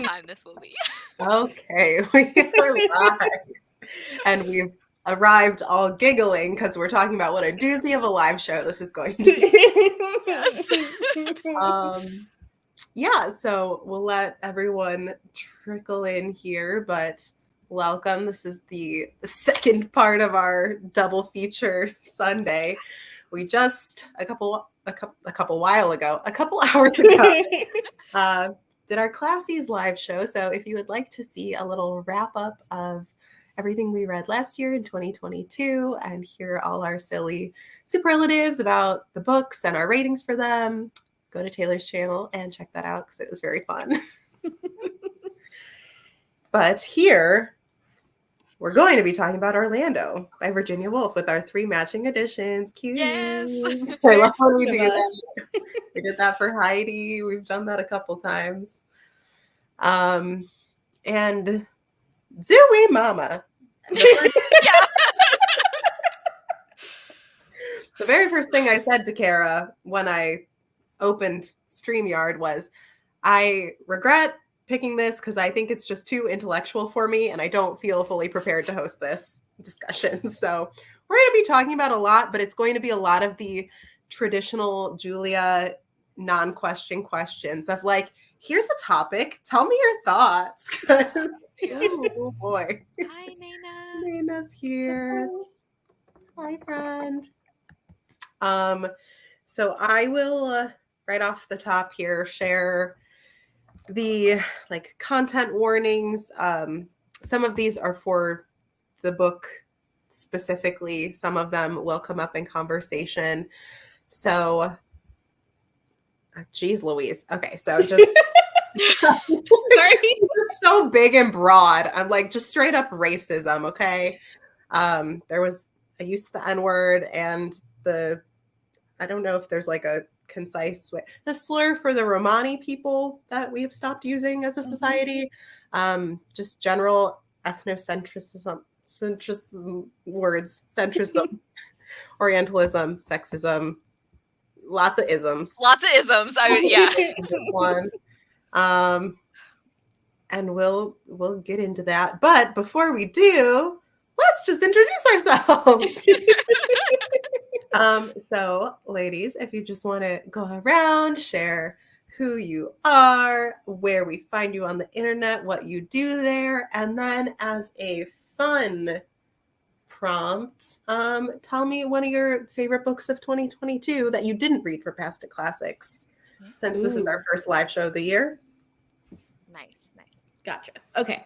time this will be. Okay, we are live. And we've arrived all giggling because we're talking about what a doozy of a live show this is going to be. Yes. Yeah, so we'll let everyone trickle in here, but welcome. This is the second part of our double feature Sunday. We just a couple hours ago did our Classies live show. So if you would like to see a little wrap up of everything we read last year in 2022 and hear all our silly superlatives about the books and our ratings for them, go to Taylor's channel and check that out because it was very fun. But here, we're going to be talking about Orlando by Virginia Woolf with our 3 matching editions. Cuties. Yes. I love when we do that. We did that for Heidi. We've done that a couple times. And Zooey Mama. Yeah. The very first thing I said to Kara when I opened StreamYard was, I regret picking this because I think it's just too intellectual for me and I don't feel fully prepared to host this discussion. So we're going to be talking about a lot, but it's going to be a lot of the traditional Julia non-question questions of like, here's a topic, tell me your thoughts. Oh boy. Hi, Nana. Nana's here. Hi, friend. So I will right off the top here share the like content warnings. Some of these are for the book specifically. Some of them will come up in conversation. So, geez Louise. Okay, so just sorry, just so big and broad. I'm like just straight up racism. Okay, there was a use of the N-word and I don't know if there's like a concise way. The slur for the Romani people that we have stopped using as a society. Just general ethnocentrism, words, centrism, Orientalism, sexism, lots of isms. Lots of isms. Yeah. One. And we'll get into that. But before we do, let's just introduce ourselves. So ladies, if you just want to go around, share who you are, where we find you on the internet, what you do there, and then as a fun prompt, tell me one of your favorite books of 2022 that you didn't read for Past It Classics, since this is our first live show of the year. Nice. Gotcha. Okay.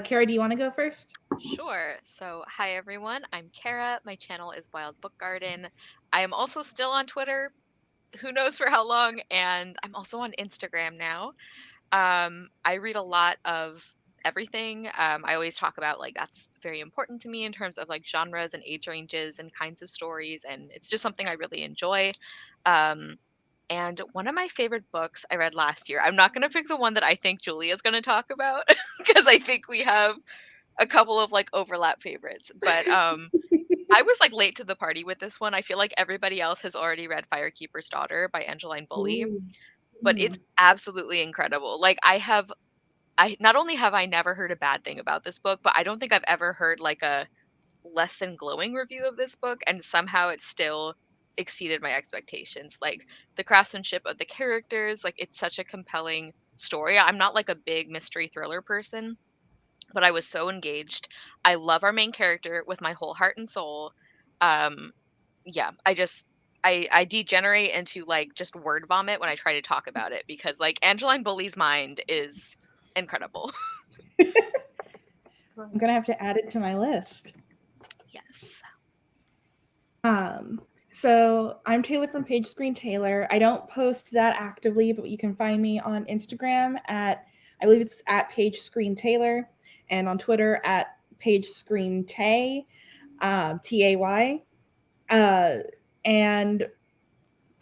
Kara, do you want to go first? Sure. So, hi everyone. I'm Kara. My channel is Wild Book Garden. I am also still on Twitter. Who knows for how long? And I'm also on Instagram now. I read a lot of everything. I always talk about like that's very important to me in terms of like genres and age ranges and kinds of stories, and it's just something I really enjoy. And one of my favorite books I read last year, I'm not going to pick the one that I think Julia's going to talk about because I think we have a couple of like overlap favorites. But I was like late to the party with this one. I feel like everybody else has already read Firekeeper's Daughter by Angeline Bully, but it's absolutely incredible. Like I not only have I never heard a bad thing about this book, but I don't think I've ever heard like a less than glowing review of this book, and somehow it still exceeded my expectations. Like the craftsmanship of the characters, like it's such a compelling story. I'm not like a big mystery thriller person, but I was so engaged. I love our main character with my whole heart and soul. Yeah, I degenerate into like just word vomit when I try to talk about it because like Angeline Bully's mind is incredible. I'm gonna have to add it to my list. Yes. So I'm Taylor from Page Screen Taylor. I don't post that actively, but you can find me on Instagram at, I believe it's at Page Screen Taylor, and on Twitter at Page Screen Tay, Tay. And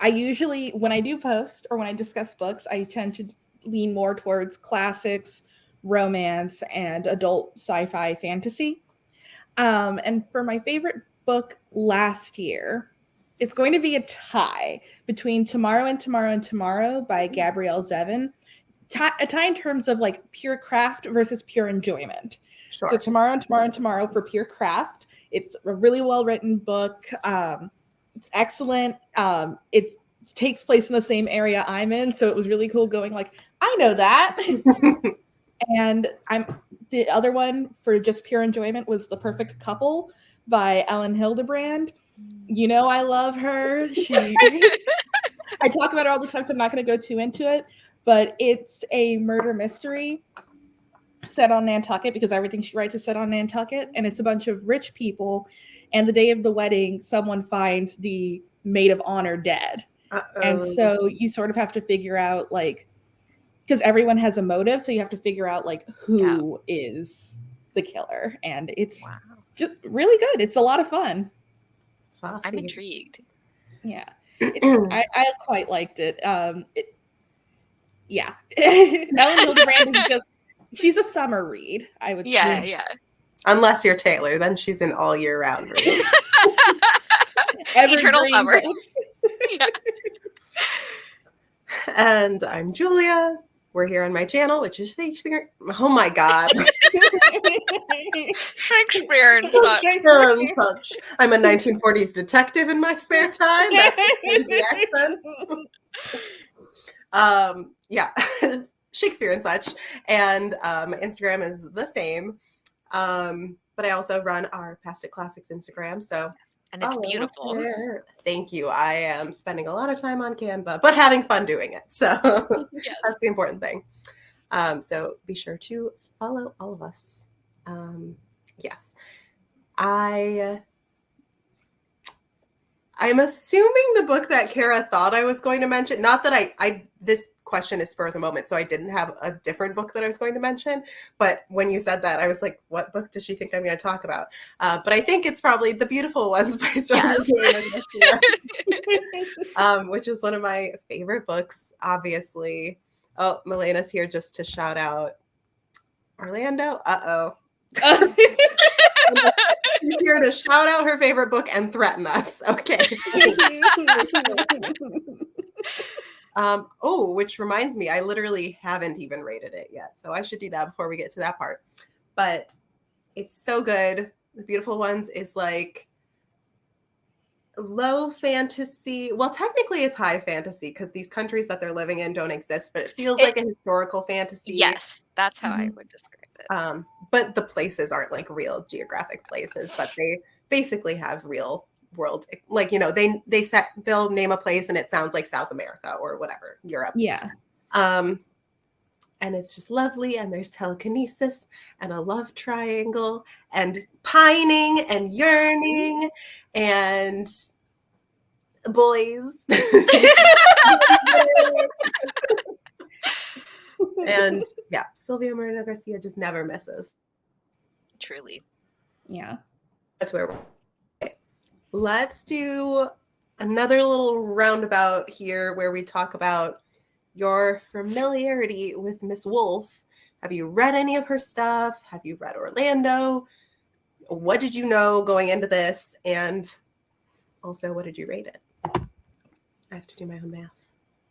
I usually, when I do post or when I discuss books, I tend to lean more towards classics, romance, and adult sci-fi fantasy. And for my favorite book last year, it's going to be a tie between Tomorrow and Tomorrow and Tomorrow by Gabrielle Zevin. tie in terms of like pure craft versus pure enjoyment. Sure. So tomorrow for pure craft. It's a really well written book. It's excellent. It takes place in the same area I'm in, so it was really cool going like, I know that. And the other one for just pure enjoyment was The Perfect Couple by Ellen Hildebrand. You know I love her. I talk about her all the time, so I'm not going to go too into it. But it's a murder mystery set on Nantucket because everything she writes is set on Nantucket, and it's a bunch of rich people. And the day of the wedding, someone finds the maid of honor dead, and so you sort of have to figure out like, because everyone has a motive, so you have to figure out like who is the killer, and it's just really good. It's a lot of fun. Saucy. I'm intrigued. Yeah, I quite liked it. Yeah, Ellen Hildebrand is just, she's a summer read, I would say. Yeah. Unless you're Taylor, then she's an all year round read. Eternal summer. Yeah. And I'm Julia. We're here on my channel, which is Shakespeare. Oh my God. Shakespeare in touch. Shakespeare in touch. I'm a 1940s detective in my spare time. That's the accent. Yeah. Shakespeare and such. And my Instagram is the same. But I also run our Past It Classics Instagram. So and it's beautiful. Thank you. I am spending a lot of time on Canva, but having fun doing it. So yes. That's the important thing. So be sure to follow all of us. Yes. I'm assuming the book that Kara thought I was going to mention, not that this question is spur of the moment, so I didn't have a different book that I was going to mention, but when you said that, I was like, what book does she think I'm going to talk about? But I think it's probably The Beautiful Ones by Sylvia Garcia, which is one of my favorite books, obviously. Oh, Milena's here just to shout out Orlando. She's here to shout out her favorite book and threaten us. Okay. Which reminds me, I literally haven't even rated it yet. So I should do that before we get to that part. But it's so good. The Beautiful Ones is like low fantasy. Well, technically it's high fantasy because these countries that they're living in don't exist, but it feels like a historical fantasy. Yes, that's how I would describe it. But the places aren't like real geographic places, but they basically have real world, like, you know, they'll name a place and it sounds like South America or whatever, Europe. Yeah. And it's just lovely, and there's telekinesis and a love triangle and pining and yearning and boys. And yeah, Sylvia Moreno Garcia just never misses. Truly. Yeah. That's where we're at. Let's do another little roundabout here where we talk about your familiarity with Miss Wolf. Have you read any of her stuff? Have you read Orlando? What did you know going into this? And also, what did you rate it? I have to do my own math,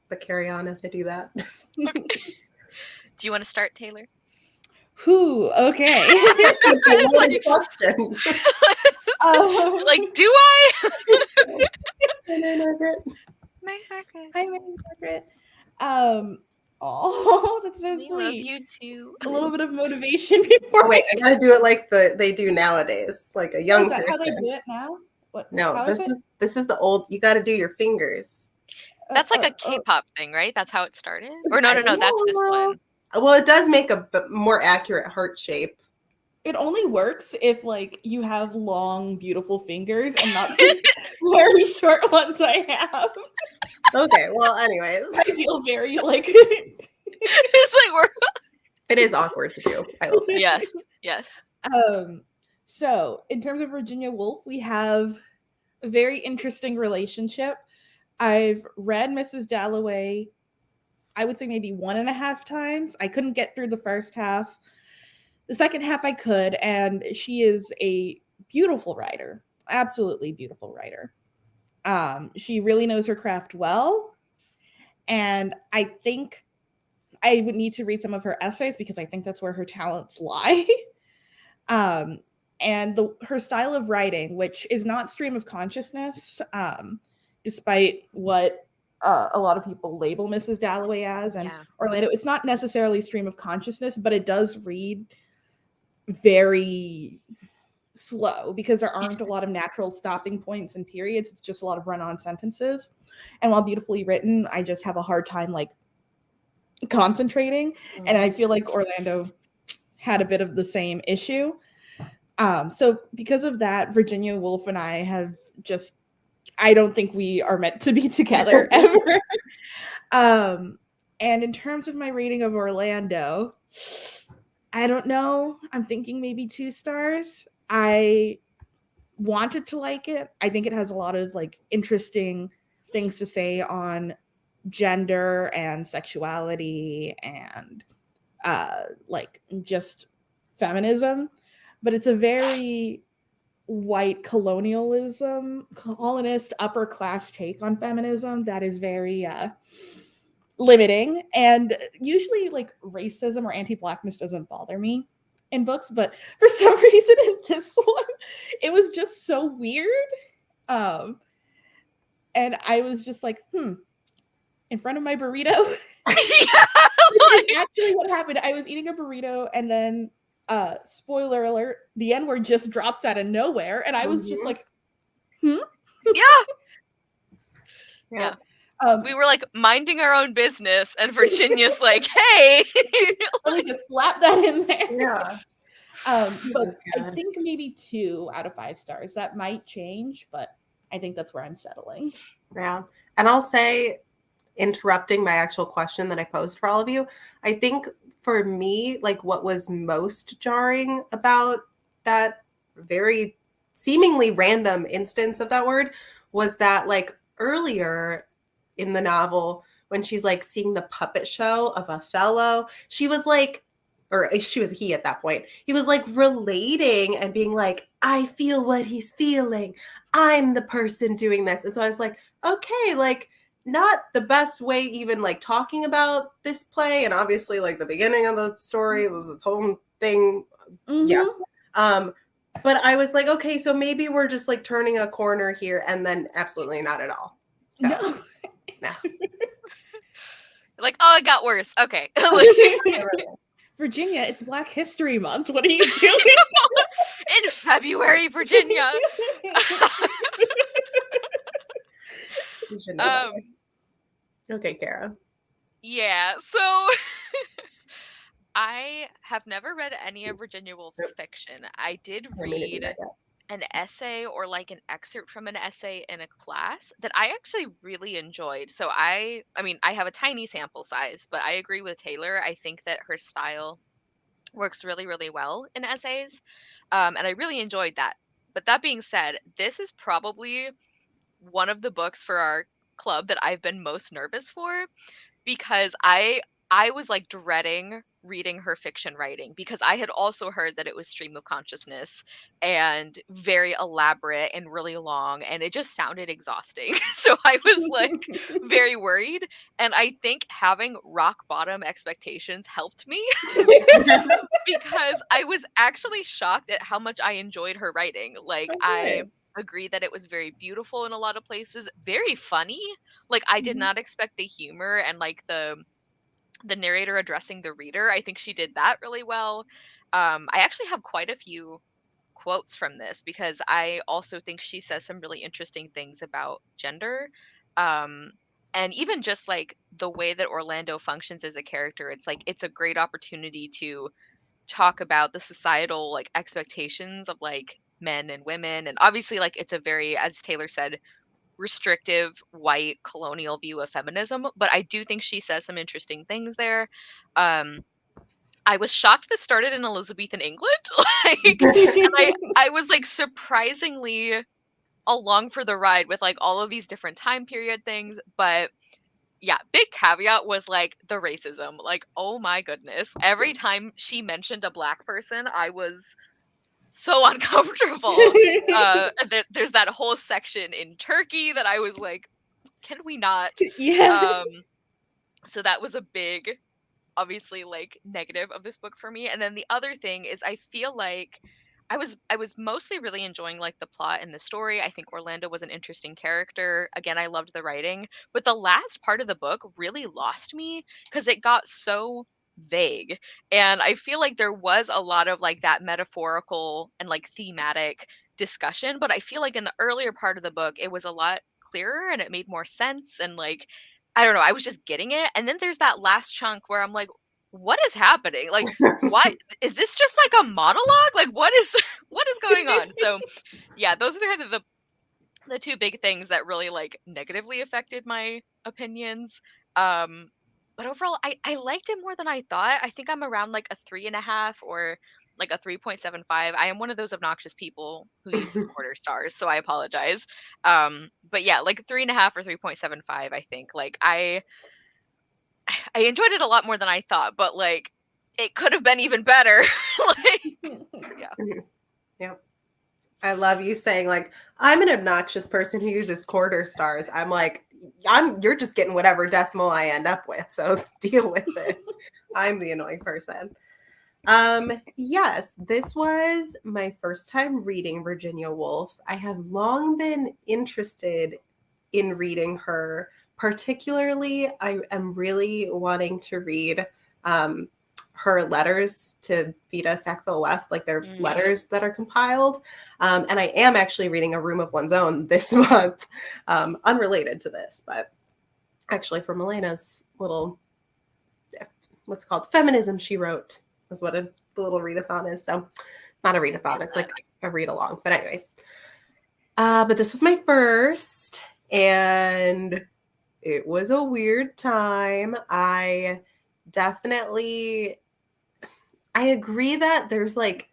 but carry on as I do that. Do you want to start, Taylor? Whew, okay. Like, question. Like, do I? Hi, Margaret. Hi, Margaret. Oh, that's so we sweet. Love you too. A little bit of motivation before. Oh, wait, I gotta do it like they do nowadays, like a young person. How they do it now? What? No, this is the old. You got to do your fingers. That's like a K-pop thing, right? That's how it started. Or no, that's this one. Well, it does make a more accurate heart shape. It only works if like you have long, beautiful fingers and not very short ones I have. Okay, well, anyways. I feel very like it's like it is awkward to do, I will say. Yes. So in terms of Virginia Woolf, we have a very interesting relationship. I've read Mrs. Dalloway, I would say maybe 1.5 times. I couldn't get through the first half. The second half I could, and she is a beautiful writer, absolutely beautiful writer. She really knows her craft well, and I think I would need to read some of her essays because I think that's where her talents lie. And her style of writing, which is not stream of consciousness, despite what a lot of people label Mrs. Dalloway as, and Orlando, it's not necessarily stream of consciousness, but it does read very slow because there aren't a lot of natural stopping points and periods. It's just a lot of run-on sentences. And while beautifully written, I just have a hard time like concentrating. And I feel like Orlando had a bit of the same issue. So because of that, Virginia Woolf and I have just, I don't think we are meant to be together ever. And in terms of my rating of Orlando, I don't know. I'm thinking maybe 2 stars. I wanted to like it. I think it has a lot of like interesting things to say on gender and sexuality and like just feminism, but it's a very white colonist upper class take on feminism that is very limiting. And usually like racism or anti-blackness doesn't bother me in books, but for some reason in this one it was just so weird. And I was just like, in front of my burrito. Actually what happened, I was eating a burrito and then spoiler alert, the N-word just drops out of nowhere, and I was just like, Yeah. We were like minding our own business, and Virginia's like, "Hey!" Let me just slap that in there. Yeah. But I think maybe 2 out of 5 stars. That might change, but I think that's where I'm settling. Yeah, and I'll say, interrupting my actual question that I posed for all of you, I think for me, like what was most jarring about that very seemingly random instance of that word was that like earlier in the novel when she's like seeing the puppet show of Othello, she was like, or she was he at that point, he was like relating and being like, I feel what he's feeling. I'm the person doing this. And so I was like, okay, like not the best way even like talking about this play. And obviously like the beginning of the story was its own thing. Yeah. But I was like, okay, so maybe we're just like turning a corner here, and then absolutely not at all. So no. Like, oh, it got worse. Okay. Virginia, it's Black History Month. What are you doing? In February, Virginia. Okay, Kara. Yeah, so I have never read any of Virginia Woolf's fiction. I did read an essay or like an excerpt from an essay in a class that I actually really enjoyed. So I mean, I have a tiny sample size, but I agree with Taylor. I think that her style works really, really well in essays. And I really enjoyed that. But that being said, this is probably one of the books for our club that I've been most nervous for, because I was like dreading reading her fiction writing because I had also heard that it was stream of consciousness and very elaborate and really long, and it just sounded exhausting. So I was like very worried, and I think having rock bottom expectations helped me because I was actually shocked at how much I enjoyed her writing. Like I agree that it was very beautiful in a lot of places, very funny. Like I did not expect the humor and like the narrator addressing the reader. I think she did that really well. I actually have quite a few quotes from this because I also think she says some really interesting things about gender. And even just like the way that Orlando functions as a character, it's like it's a great opportunity to talk about the societal like expectations of like men and women. And obviously like it's a very, as Taylor said, restrictive white colonial view of feminism, but I do think she says some interesting things there. I was shocked this started in Elizabethan England. Like, and I was like surprisingly along for the ride with like all of these different time period things. But yeah, big caveat was like the racism. Like, oh my goodness. Every time she mentioned a black person, I was so uncomfortable. There's that whole section in Turkey that I was like, can we not? Yeah. So that was a big obviously like negative of this book for me. And then the other thing is I feel like I was mostly really enjoying like the plot and the story. I think Orlando was an interesting character. Again, I loved the writing, but the last part of the book really lost me because it got so vague. And I feel like there was a lot of like that metaphorical and like thematic discussion, but I feel like in the earlier part of the book it was a lot clearer and it made more sense, and like I don't know, I was just getting it. And then there's that last chunk where I'm like, what is happening? Like, what is this just like a monologue? Like, what is what is going on? So, yeah, those are kind of the two big things that really like negatively affected my opinions. Um, but overall, I liked it more than I thought. I think I'm around like a 3.5 or like a 3.75. I am one of those obnoxious people who uses quarter stars, so I apologize. But yeah, like 3.5 or 3.75. I think like I enjoyed it a lot more than I thought, but like it could have been even better. Like, yeah. Yeah. I love you saying like I'm an obnoxious person who uses quarter stars. I'm like you're just getting whatever decimal I end up with. So deal with it. I'm the annoying person. Yes, this was my first time reading Virginia Woolf. I have long been interested in reading her. Particularly, I am really wanting to read her letters to Vita Sackville West, like their letters that are compiled. And I am actually reading A Room of One's Own this month, unrelated to this, but actually for Melena's little, what's called feminism she wrote is what the little readathon is. So not a readathon, it's like a read along. But anyways, but this was my first, and it was a weird time. I definitely I agree that there's like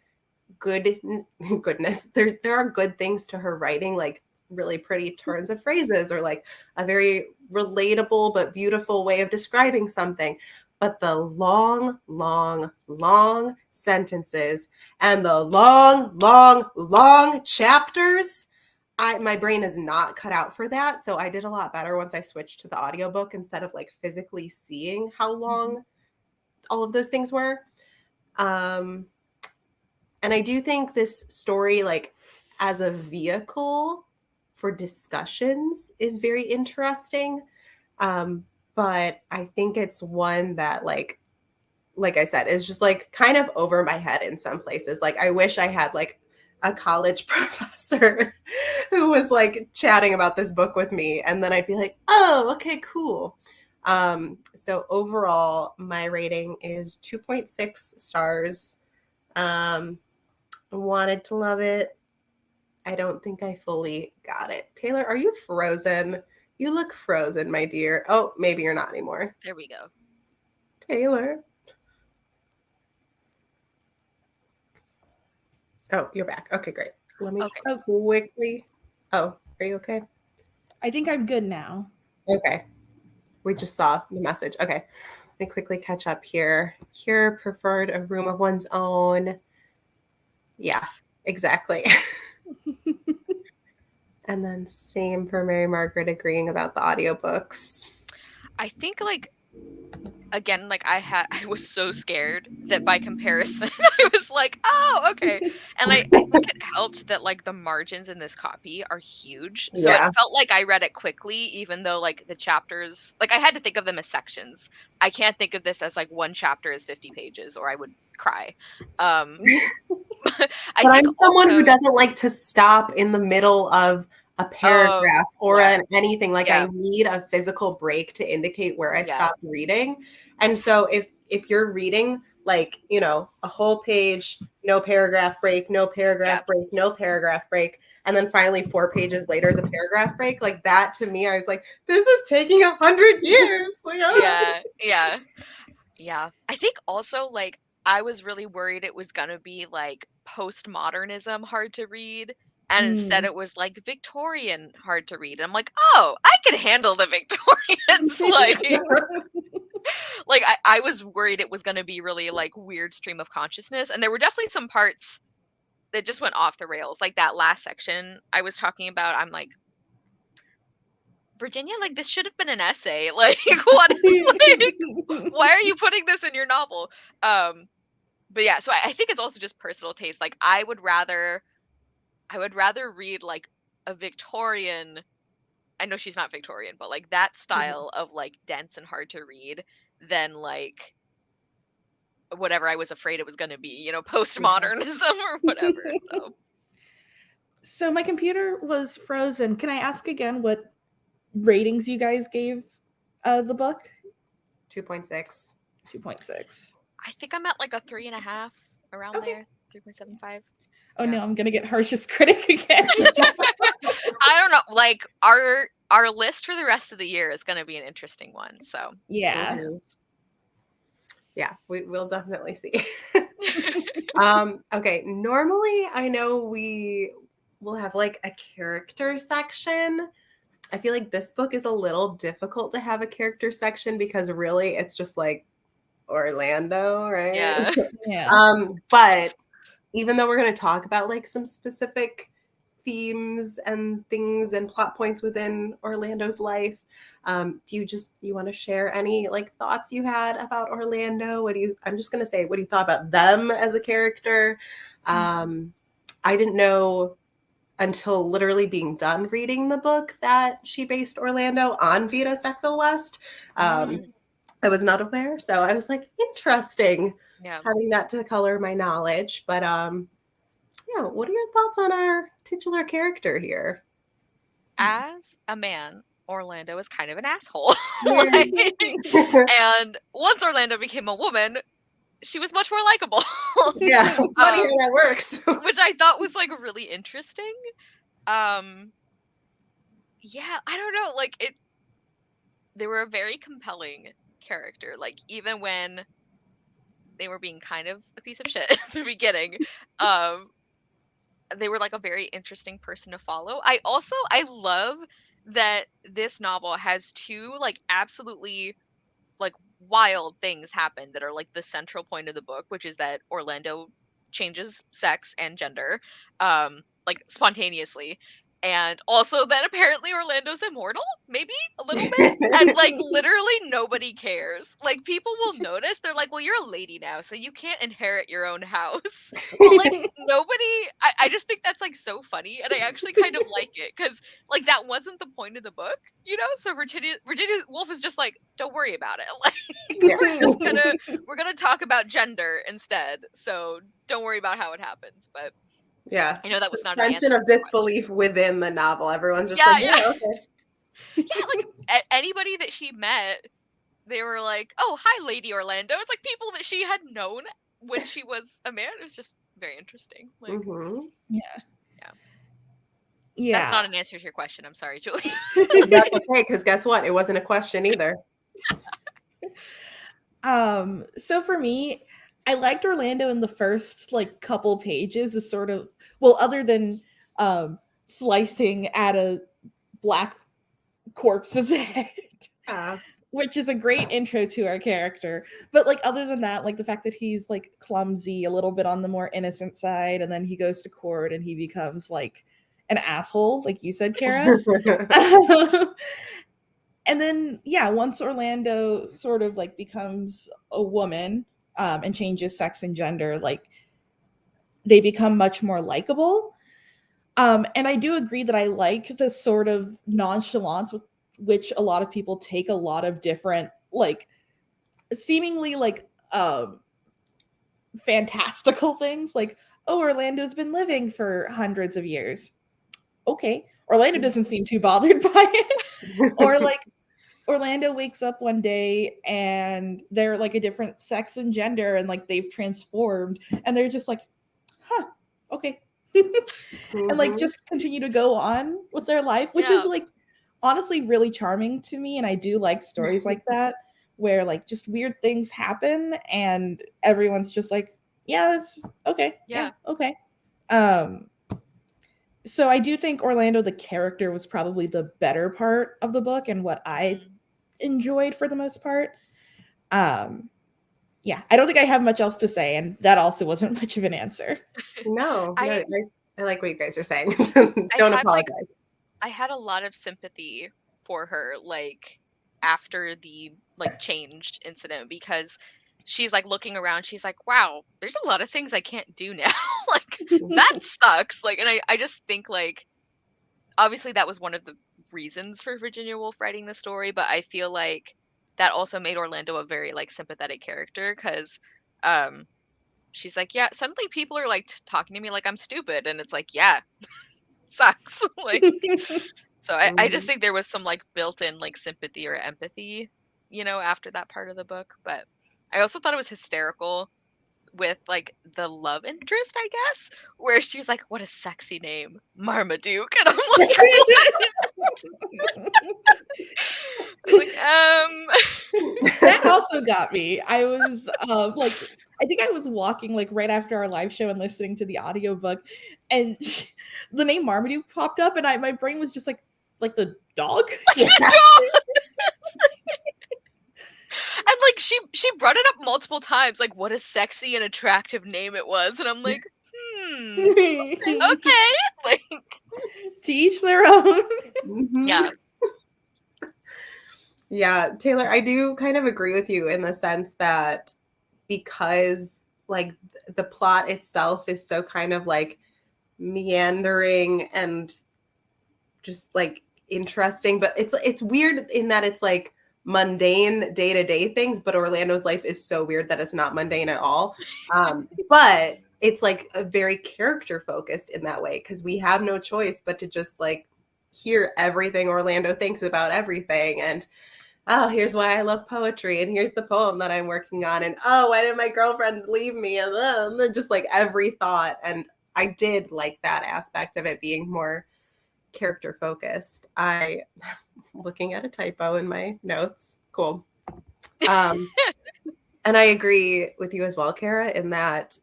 goodness. There are good things to her writing, like really pretty turns of phrases or like a very relatable but beautiful way of describing something. But the long, long, long sentences and the long, long, long chapters, my brain is not cut out for that. So I did a lot better once I switched to the audiobook instead of like physically seeing how long all of those things were. And I do think this story, like as a vehicle for discussions, is very interesting. But I think it's one that like I said, is just like kind of over my head in some places. Like I wish I had like a college professor who was like chatting about this book with me, and then I'd be like, oh, okay, cool. So overall, my rating is 2.6 stars. Wanted to love it. I don't think I fully got it. Taylor, are you frozen? You look frozen, my dear. Oh, maybe you're not anymore. There we go. Taylor. Oh, you're back. Okay, great. Let me quickly. Oh, are you okay? I think I'm good now. Okay. We just saw the message. Okay. Let me quickly catch up here. Kira preferred A Room of One's Own. Yeah, exactly. And then same for Mary Margaret agreeing about the audiobooks. I think like again, like I was so scared that by comparison I was like, oh, okay. And I think it helped that like the margins in this copy are huge. So it felt like I read it quickly, even though like the chapters, like I had to think of them as sections. I can't think of this as like one chapter is 50 pages or I would cry. But I'm someone who doesn't like to stop in the middle of a paragraph or anything. Like I need a physical break to indicate where I stopped reading. And so if you're reading like, you know, a whole page, no paragraph break, no paragraph break, no paragraph break, and then finally 4 pages later is a paragraph break, like that to me, I was like, this is taking 100 years. Like, yeah. I think also like I was really worried it was gonna be like postmodernism hard to read. And instead it was like Victorian hard to read. And I'm like, oh, I can handle the Victorians. Like I was worried it was gonna be really like weird stream of consciousness. And there were definitely some parts that just went off the rails. Like that last section I was talking about, I'm like, Virginia, like, this should have been an essay. Like, what? Like, why are you putting this in your novel? But yeah, so I think it's also just personal taste. Like, I would rather read like a Victorian. I know she's not Victorian, but like that style of like dense and hard to read than like whatever I was afraid it was going to be, you know, postmodernism or whatever. So my computer was frozen. Can I ask again what ratings you guys gave the book? 2.6. 2.6. I think I'm at like a 3.5 around there, 3.75. Oh no, I'm gonna get harshest critic again. I don't know. Like our list for the rest of the year is going to be an interesting one. So yeah. Yeah, we'll definitely see. Okay, normally I know we will have like a character section. I feel like this book is a little difficult to have a character section because really it's just like Orlando, right? Yeah. Yeah. But even though we're going to talk about like some specific themes and things and plot points within Orlando's life, do you want to share any like thoughts you had about Orlando? I'm just going to say, what do you thought about them as a character? I didn't know until literally being done reading the book that she based Orlando on Vita Sackville West. I was not aware, so I was like, interesting having that to color my knowledge. But yeah, what are your thoughts on our titular character here? As a man, Orlando is kind of an asshole. And once Orlando became a woman, she was much more likable. Yeah, funny how that works. Which I thought was like really interesting. Yeah, I don't know, like they were a very compelling character. Like even when they were being kind of a piece of shit at the beginning, they were like a very interesting person to follow. I love that this novel has two like absolutely like wild things happen that are like the central point of the book, which is that Orlando changes sex and gender like spontaneously, and also that apparently Orlando's immortal, maybe a little bit, and like literally nobody cares. Like people will notice, they're like, well, you're a lady now, so you can't inherit your own house. But like nobody, I just think that's like so funny, and I actually kind of like it because like that wasn't the point of the book, you know. So Virginia Woolf is just like, don't worry about it. Like we're gonna talk about gender instead. So don't worry about how it happens. But yeah, I know that was not an suspension answer. of disbelief within the novel. Everyone's just Yeah, like, yeah. Okay. Yeah, like anybody that she met, they were like, "Oh, hi, Lady Orlando." It's like people that she had known when she was a man. It was just very interesting. Like, Yeah. That's not an answer to your question. I'm sorry, Julie. That's okay, because guess what? It wasn't a question either. So for me, I liked Orlando in the first like couple pages as sort of, well, other than slicing at a black corpse's head, which is a great intro to our character. But like other than that, like the fact that he's like clumsy, a little bit on the more innocent side, and then he goes to court and he becomes like an asshole, like you said, Kara. And then yeah, once Orlando sort of like becomes a woman and changes sex and gender, like they become much more likable. And I do agree that I like the sort of nonchalance with which a lot of people take a lot of different like seemingly like fantastical things, like, oh, Orlando's been living for hundreds of years. Okay, Orlando doesn't seem too bothered by it. Or like Orlando wakes up one day and they're like a different sex and gender and like they've transformed and they're just like, huh, okay. And like just continue to go on with their life, which is like honestly really charming to me. And I do like stories like that where like just weird things happen and everyone's just like, yeah, it's okay. Yeah, okay. So I do think Orlando the character was probably the better part of the book and what I enjoyed for the most part. Yeah, I don't think I have much else to say, and that also wasn't much of an answer. No, I like what you guys are saying. Don't apologize. I had a lot of sympathy for her, like after the like changed incident, because she's like looking around, she's like, wow, there's a lot of things I can't do now. Like that sucks. Like, and I just think like obviously that was one of the reasons for Virginia Woolf writing the story, but I feel like that also made Orlando a very like sympathetic character, because um she's like, yeah, suddenly people are like talking to me like I'm stupid, and it's like, yeah, sucks. Like, so I just Mhm. think there was some like built-in like sympathy or empathy, after that part of the book. But I also thought it was hysterical with like the love interest, I guess, where she's like, what a sexy name, Marmaduke. And I'm like, I was like, That also got me. I was like, I think I was walking like right after our live show and listening to the audiobook, and the name Marmaduke popped up, and my brain was just like the dog. Yeah. and like she brought it up multiple times, like what a sexy and attractive name it was, and I'm like, okay, like To each their own. Mhm. yeah, Yeah, Taylor, I do kind of agree with you in the sense that because like the plot itself is so kind of like meandering and just like interesting, but it's weird in that it's like mundane day-to-day things, but Orlando's life is so weird that it's not mundane at all. But it's like a very character focused in that way because we have no choice but to just like hear everything Orlando thinks about everything. And oh, here's why I love poetry, and here's the poem that I'm working on, and oh, why did my girlfriend leave me, and then just like every thought. And I did like that aspect of it being more character focused. I looking at a typo in my notes. Cool. Um, and I agree with you as well, Kara, in that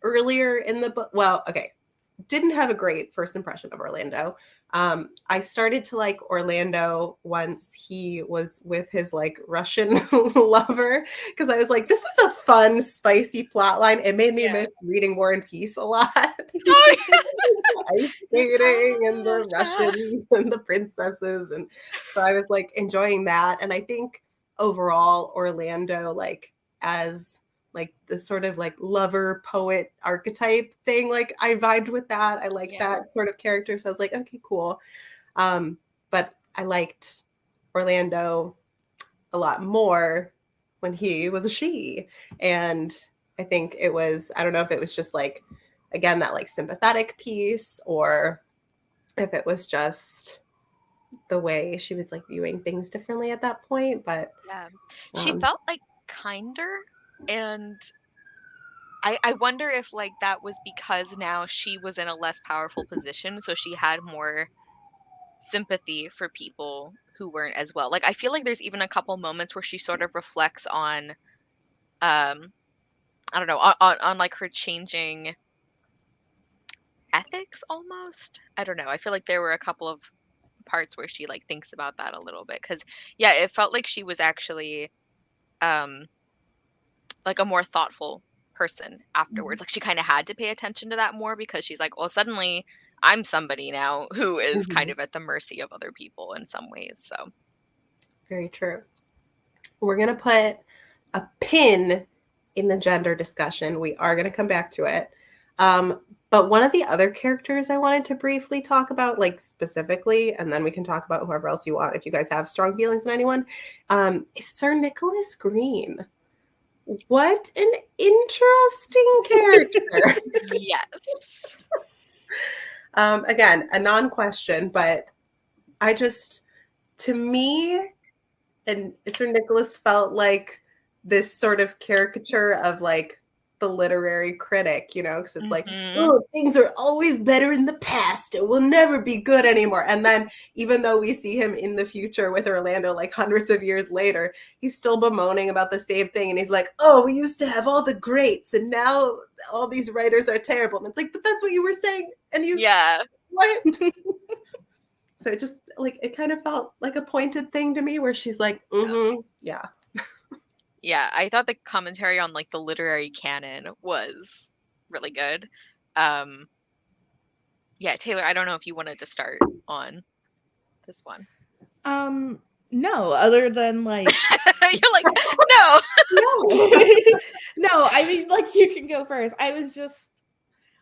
earlier in the book, well, okay, didn't have a great first impression of Orlando. I started to like Orlando once he was with his like Russian lover because I was like, this is a fun, spicy plot line. It made me yeah. miss reading War and Peace a lot. Oh, Ice skating and the Russians and the princesses. And so I was like enjoying that. And I think overall, Orlando, like as like the sort of like lover poet archetype thing, like I vibed with that. I like yeah, that sort of character. So I was like, okay, cool. But I liked Orlando a lot more when he was a she. And I think it was, I don't know if it was just like, again, that like sympathetic piece or if it was just the way she was like viewing things differently at that point. But yeah. She um, felt like kinder, and I wonder if like that was because now she was in a less powerful position, so she had more sympathy for people who weren't as well. Like I feel like there's even a couple moments where she sort of reflects on I don't know, on like her changing ethics almost. I don't know. I feel like there were a couple of parts where she like thinks about that a little bit, cuz yeah, it felt like she was actually um like a more thoughtful person afterwards. Like she kind of had to pay attention to that more because she's like, well, suddenly I'm somebody now who is kind mhm, of at the mercy of other people in some ways. So, very true. We're going to put a pin in the gender discussion. We are going to come back to it. But one of the other characters I wanted to briefly talk about, like specifically, and then we can talk about whoever else you want if you guys have strong feelings on anyone, is Sir Nicholas Green. What an interesting character. yes. Again, a non question, but I just, to me, and Sir Nicholas felt like this sort of caricature of like the literary critic, because it's like, Mhm. oh, things are always better in the past. It will never be good anymore. And then even though we see him in the future with Orlando, like hundreds of years later, he's still bemoaning about the same thing. And he's like, oh, we used to have all the greats and now all these writers are terrible. And it's like, but that's what you were saying. And you, Yeah. what? So it just like it kind of felt like a pointed thing to me where she's like, yeah. Yeah, I thought the commentary on like the literary canon was really good. Um yeah, Taylor, I don't know if you wanted to start on this one. No, other than like You're like, no. No. no, I mean like you can go first. I was just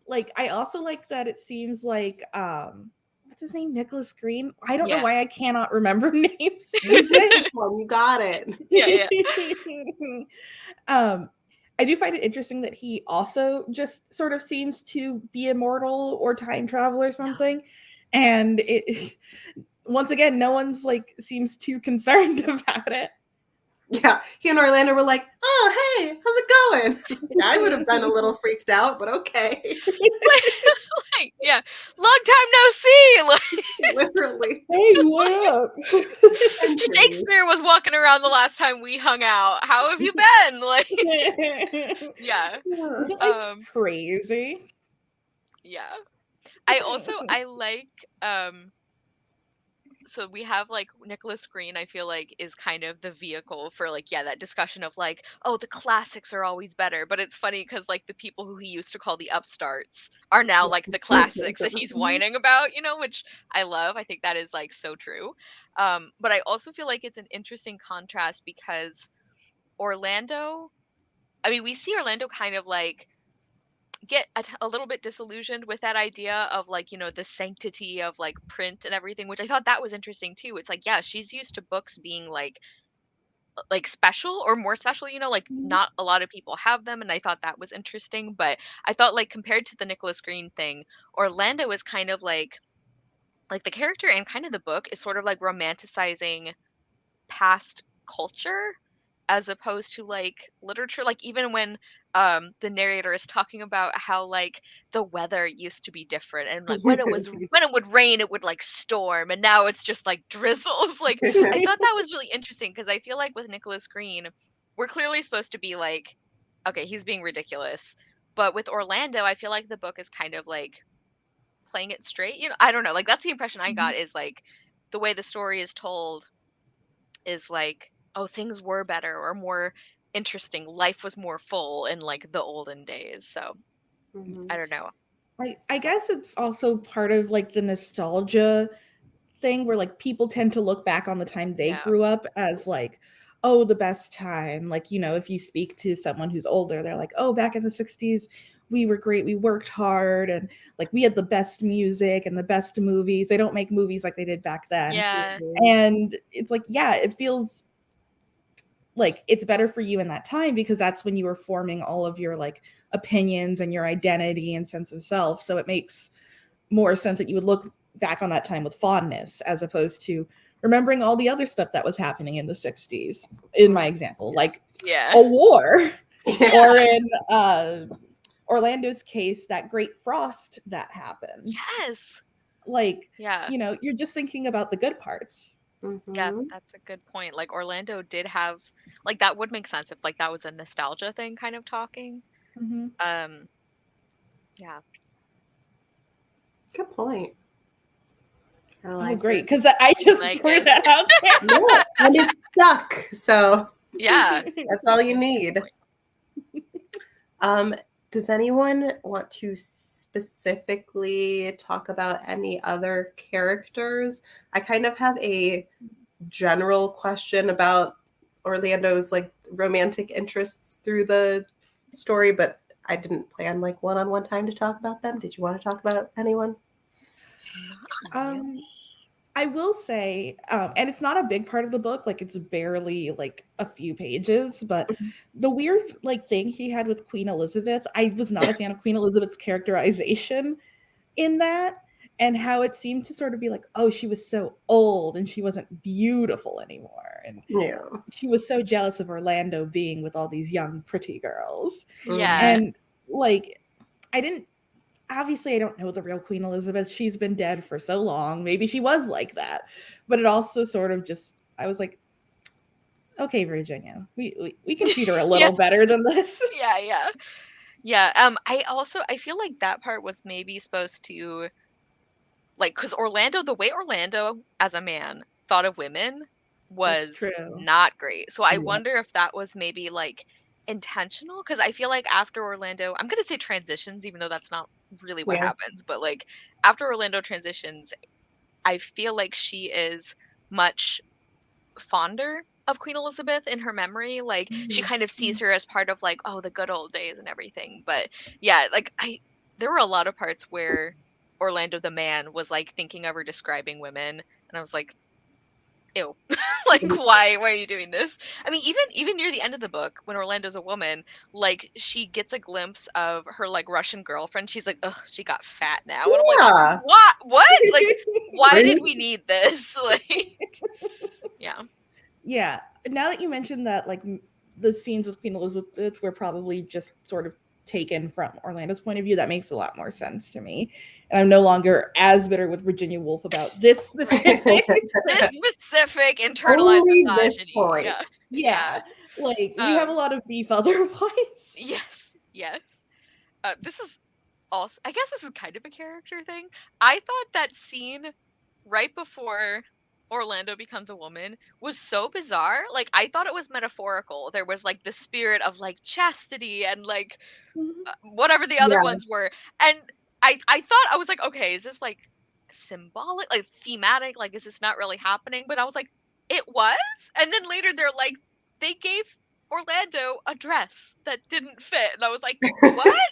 like I also like that it seems like what's his name? Nicholas Green. I don't know Yeah. why I cannot remember names You did today. this one. You got it. Yeah. um I do find it interesting that he also just sort of seems to be immortal or time travel or something. And it once again, no one's like seems too concerned about it. Yeah, he and Orlando were like, "Oh, hey, how's it going?" I would have been a little freaked out, but okay. Like, yeah. Long time no see. Like, Literally. Hey, what up? Centuries. Shakespeare was walking around the last time we hung out. How have you been? Like, yeah. Yeah. Isn't life Um, crazy? yeah. I like so we have like Nicholas Green, I feel like is kind of the vehicle for like, yeah, that discussion of like, oh, the classics are always better. But it's funny because like the people who he used to call the upstarts are now like the classics that he's whining about, which I love. I think that is like so true. But I also feel like it's an interesting contrast because Orlando, I mean, we see Orlando kind of like get a little bit disillusioned with that idea of like the sanctity of like print and everything, which I thought that was interesting too. It's like, yeah, she's used to books being like special or more special, like Mhm. not a lot of people have them, and I thought that was interesting. But I thought like compared to the Nicholas Green thing, Orlando is kind of like the character and kind of the book is sort of like romanticizing past culture as opposed to like literature. Like even when the narrator is talking about how like the weather used to be different, and like when it would rain it would like storm, and now it's just like drizzles. Like I thought that was really interesting because I feel like with Nicholas Green we're clearly supposed to be like, okay, he's being ridiculous, but with Orlando I feel like the book is kind of like playing it straight. I don't know, like that's the impression I got, is like the way the story is told is like, oh, things were better or more interesting. Life was more full in like the olden days. So I Mhm. don't know. I guess That's it's also part of like the nostalgia thing where like people tend to look back on the time they yeah. grew up as like, oh, the best time. Like, if you speak to someone who's older, they're like, oh, back in the 60s, we were great. We worked hard and like we had the best music and the best movies. They don't make movies like they did back then. Yeah. And it's like, yeah, it feels like it's better for you in that time because that's when you were forming all of your like opinions and your identity and sense of self. So it makes more sense that you would look back on that time with fondness as opposed to remembering all the other stuff that was happening in the 60s in my example, like Yeah. a war, Yeah. or Yeah. in Orlando's case, that great frost that happened. Yes. Like, Yeah. you're just thinking about the good parts. Yeah, Mhm. that's a good point. Like Orlando did have, like, that would make sense if like that was a nostalgia thing kind of talking. Mm-hmm. Um yeah. Good point. I Oh, like great. it. Because I You just like threw it. that out Yeah, and it stuck. So Yeah. there. that's all you That's a good need. point. Um, does anyone want to specifically talk about any other characters? I kind of have a general question about Orlando's like romantic interests through the story, but I didn't plan like one-on-one time to talk about them. Did you want to talk about anyone? Not really. um, I will say, and it's not a big part of the book, like it's barely like a few pages, but the weird like thing he had with Queen Elizabeth, I was not a fan of Queen Elizabeth's characterization in that, and how it seemed to sort of be like, oh, she was so old and she wasn't beautiful anymore. And Yeah. she was so jealous of Orlando being with all these young, pretty girls. Yeah. Mhm. And like, I didn't obviously I don't know the real Queen Elizabeth. She's been dead for so long. Maybe she was like that. But it also sort of just I was like, okay, Virginia, we can treat her a Yeah. little better than this. Yeah. Yeah. Yeah. I feel like that part was maybe supposed to, like, because Orlando, the way Orlando as a man thought of women That's was true. not great. So I Yeah. wonder if that was maybe like intentional. Because I feel like after Orlando, I'm gonna say transitions, even though that's not really what Yeah. happens, but like after Orlando transitions, I feel like she is much fonder of Queen Elizabeth in her memory. Like she kind of sees her as part of like, oh, the good old days and everything. But yeah, like there were a lot of parts where Orlando the man was like thinking of or describing women, and I was like, ew. Like why are you doing this? I mean, even near the end of the book when Orlando's a woman, like she gets a glimpse of her like Russian girlfriend. She's like, ugh, she got fat now. And I'm like, Yeah. what? Like why Right? did we need this? Like yeah. Yeah. Now that you mentioned that, like the scenes with Queen Elizabeth were probably just sort of taken from Orlando's point of view, that makes a lot more sense to me. And I'm no longer as bitter with Virginia Woolf about this specific. This specific internalized Only this misogyny. point. Yeah. Like we have a lot of beef otherwise. Yes. This is also, I guess this is kind of a character thing. I thought that scene right before Orlando becomes a woman was so bizarre. Like I thought it was metaphorical. There was like the spirit of like chastity and like whatever the other Yeah. ones were. And I thought, I was like, okay, is this like symbolic, like thematic? Like, is this not really happening? But I was like, it was. And then later they're like, they gave Orlando a dress that didn't fit. And I was like, what?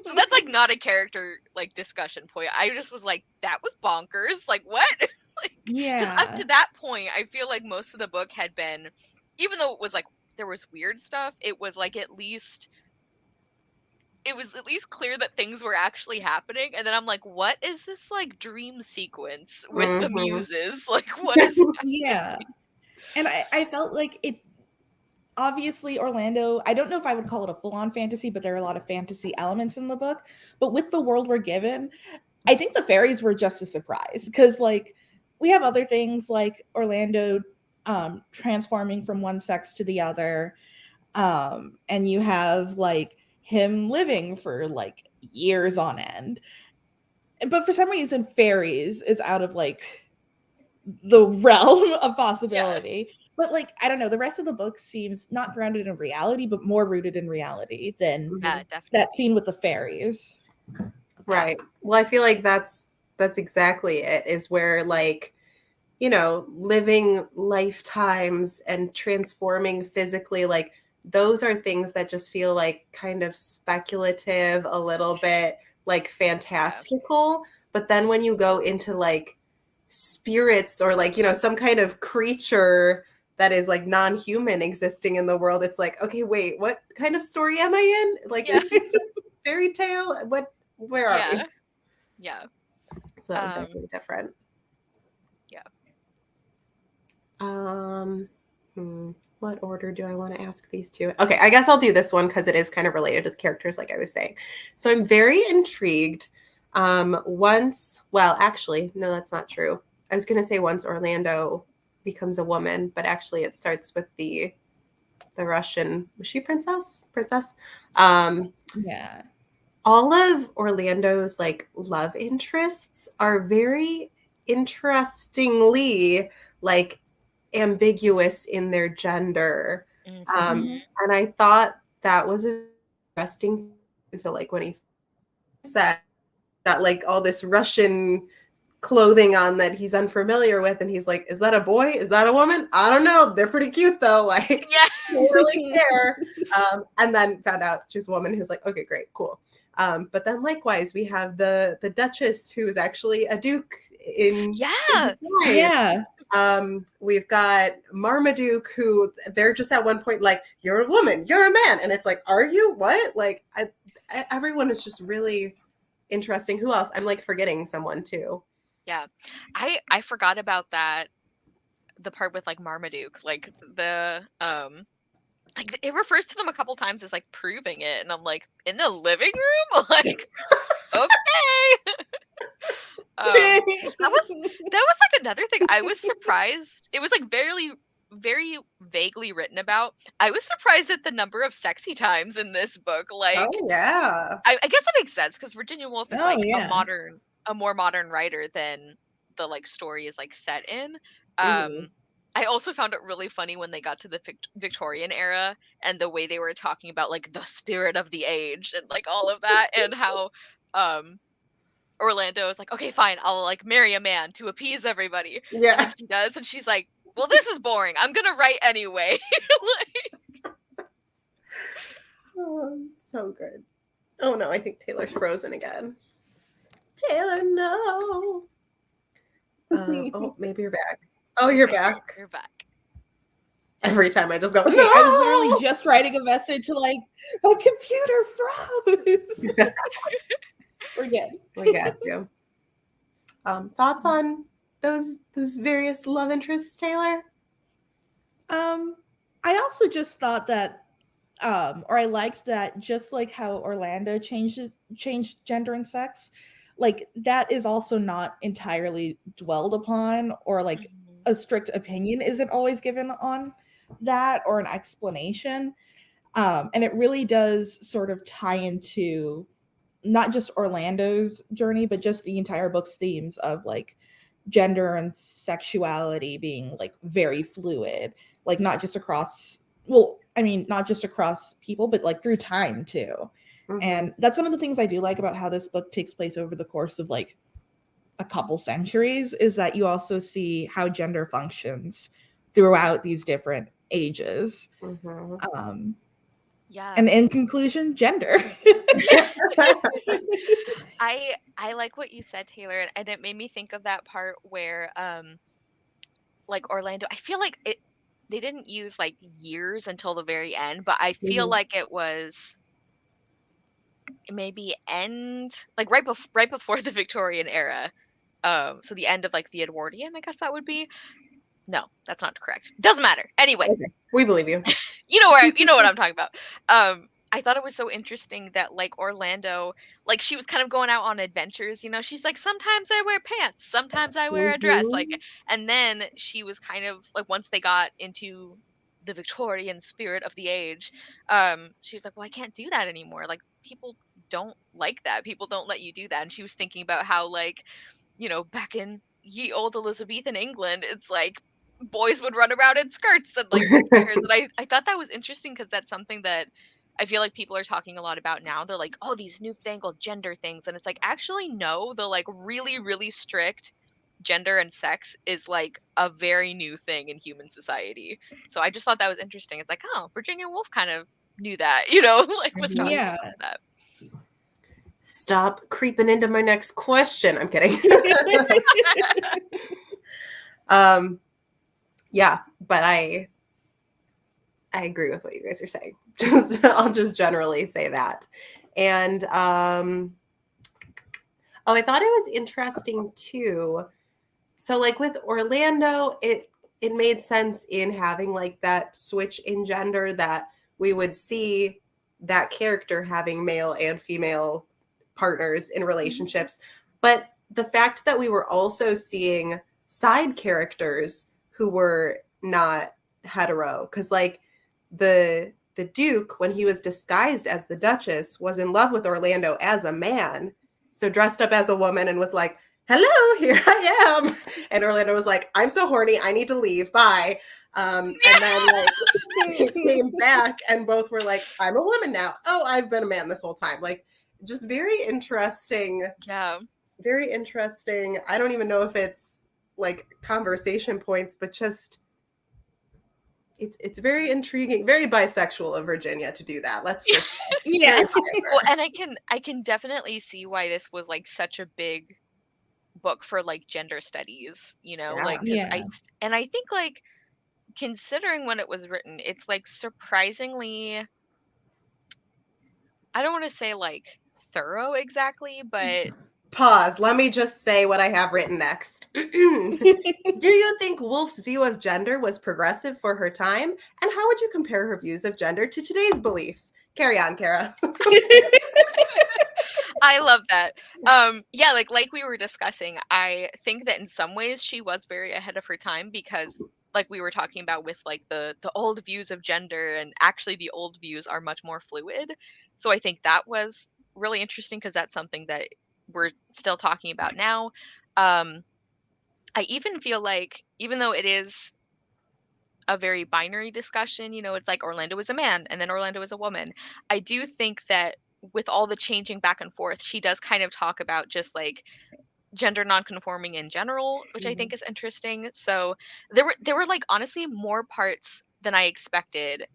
So that's like not a character like discussion point. I just was like, that was bonkers. Like, what? Like, because up Yeah. to that point, I feel like most of the book had been, even though it was like there was weird stuff, it was like at least clear that things were actually happening. And then I'm like, what is this like dream sequence with the muses? Like, what is Yeah. And I felt like it, obviously Orlando, I don't know if I would call it a full-on fantasy, but there are a lot of fantasy elements in the book. But with the world we're given, I think the fairies were just a surprise, because like we have other things like Orlando transforming from one sex to the other, and you have like him living for like years on end. But for some reason fairies is out of like the realm of possibility. Yeah. But like I don't know, the rest of the book seems not grounded in reality but more rooted in reality than definitely that scene with the fairies. Right. Well, I feel like that's exactly it, is where like, you know, living lifetimes and transforming physically, like those are things that just feel like kind of speculative, a little bit like fantastical. But then when you go into like spirits or like, you know, some kind of creature that is like non-human existing in the world, it's like, okay, wait, what kind of story am I in? Like, is this a fairy tale? Where are we? Yeah. So that was definitely different. Yeah. What order do I want to ask these two? Okay, I guess I'll do this one because it is kind of related to the characters, like I was saying. So I'm very intrigued. Well, actually, no, that's not true. I was going to say once Orlando becomes a woman, but actually it starts with the Russian, was she princess? Yeah. All of Orlando's like love interests are very interestingly like ambiguous in their gender. And I thought that was interesting. So like when he said that like all this Russian clothing on that he's unfamiliar with, and he's like, is that a boy? Is that a woman? I don't know. They're pretty cute though. Like, don't really care. And then found out she's a woman, who's like, okay, great, cool. But then likewise, we have the Duchess, who's actually a duke in yeah. We've got Marmaduke, who they're just at one point like, you're a woman, you're a man, and it's like, are you? What? Like, everyone is just really interesting. Who else? I'm like forgetting someone too. Yeah, I forgot about that. The part with like Marmaduke, like the like it refers to them a couple times as like proving it, and I'm like, in the living room, like, okay. That was like another thing. I was surprised. It was like very vaguely written about. I was surprised at the number of sexy times in this book. Like, oh yeah, I guess it makes sense because Virginia Woolf is like yeah. a more modern writer than the like story is like set in. I also found it really funny when they got to the Victorian era and the way they were talking about like the spirit of the age and like all of that, and how Orlando is like, okay, fine, I'll like marry a man to appease everybody. Yeah. And then she does, and she's like, well, this is boring. I'm gonna write anyway. Oh, so good. Oh no, I think Taylor's frozen again. Taylor, no. Oh, maybe you're back. Oh, you're Okay, back. you're back. Every time I just go, Okay, no! I was literally just writing a message like, my computer froze. We're good. We got you. Thoughts on those various love interests, Taylor? I also just thought that or I liked that just like how Orlando changed gender and sex, like that is also not entirely dwelled upon, or like Mhm. a strict opinion isn't always given on that or an explanation. And it really does sort of tie into not just Orlando's journey, but just the entire book's themes of like gender and sexuality being like very fluid, like not just across, well, I mean, not just across people, but like through time too. Mm-hmm. And that's one of the things I do like about how this book takes place over the course of like a couple centuries, is that you also see how gender functions throughout these different ages. Mm-hmm. Yeah. And in conclusion, gender. I like what you said, Taylor, and it made me think of that part where like Orlando, I feel like they didn't use like years until the very end, but I feel Mhm. like it was maybe end like right before the Victorian era. So the end of like the Edwardian, I guess that would be. No, that's not correct. Doesn't matter. Anyway, Okay, we believe you. you know what I'm talking about. I thought it was so interesting that like Orlando, like she was kind of going out on adventures, you know. She's like, sometimes I wear pants, sometimes I wear a dress, like, Mm-hmm. and then she was kind of like, once they got into the Victorian spirit of the age, she was like, well, I can't do that anymore. Like people don't like that. People don't let you do that. And she was thinking about how like, you know, back in ye old Elizabethan England, it's like boys would run around in skirts and like pixie hairs. And I thought that was interesting because that's something that I feel like people are talking a lot about now. They're like, oh, these newfangled gender things. And it's like, actually, no, the like really, really strict gender and sex is like a very new thing in human society. So I just thought that was interesting. It's like, oh, Virginia Woolf kind of knew that, you know, like was talking Yeah. about that. Stop creeping into my next question. I'm kidding. Yeah, but I agree with what you guys are saying. I'll just generally say that. And oh, I thought it was interesting too. So like with Orlando, it made sense in having like that switch in gender, that we would see that character having male and female partners in relationships. But the fact that we were also seeing side characters who were not hetero, because like the Duke, when he was disguised as the Duchess, was in love with Orlando as a man, so dressed up as a woman and was like, hello, here I am. And Orlando was like, I'm so horny, I need to leave, bye. And then like he came back and both were like, I'm a woman now. Oh, I've been a man this whole time. Like, just very interesting. Yeah. Very interesting. I don't even know if it's like conversation points, but just it's very intriguing, very bisexual of Virginia to do that. Let's just Yeah. very high of her. Well, and I can definitely see why this was like such a big book for like gender studies, you know, Yeah. like because Yeah. and I think like considering when it was written, it's like surprisingly, I don't want to say like thorough exactly, but Pause. Let me just say what I have written next. Do you think Woolf's view of gender was progressive for her time? And how would you compare her views of gender to today's beliefs? Carry on, Kara. I love that. Yeah, like we were discussing, I think that in some ways she was very ahead of her time because like we were talking about with like the old views of gender, and actually the old views are much more fluid. So I think that was really interesting because that's something that we're still talking about now. Um I even feel like even though it is a very binary discussion, you know, it's like Orlando is a man and then Orlando is a woman. I do think that with all the changing back and forth, she does kind of talk about just like gender nonconforming in general, which I think is interesting. So there were like honestly more parts than I expected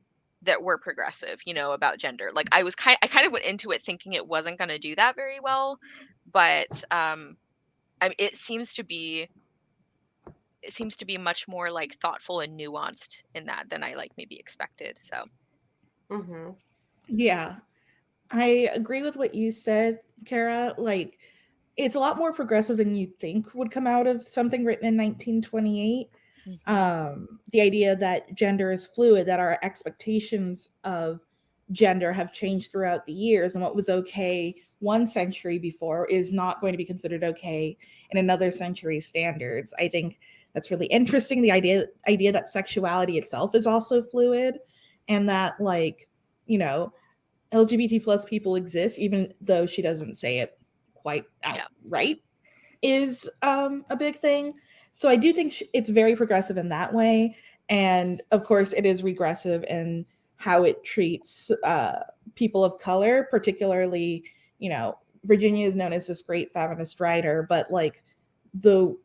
that were progressive, you know, about gender. Like I kind of went into it thinking it wasn't going to do that very well, but I mean, it seems to be much more like thoughtful and nuanced in that than I like maybe expected. So Mm-hmm. Yeah, I agree with what you said, Kara. Like, it's a lot more progressive than you think would come out of something written in 1928. mhm. The idea that gender is fluid, that our expectations of gender have changed throughout the years, and what was okay one century before is not going to be considered okay in another century's standards. I think that's really interesting. The idea that sexuality itself is also fluid, and that, like, you know, LGBT plus people exist, even though she doesn't say it quite Yeah. outright, is a big thing. So I do think it's very progressive in that way, and of course, it is regressive in how it treats people of color, particularly. You know, Virginia is known as this great feminist writer, but like the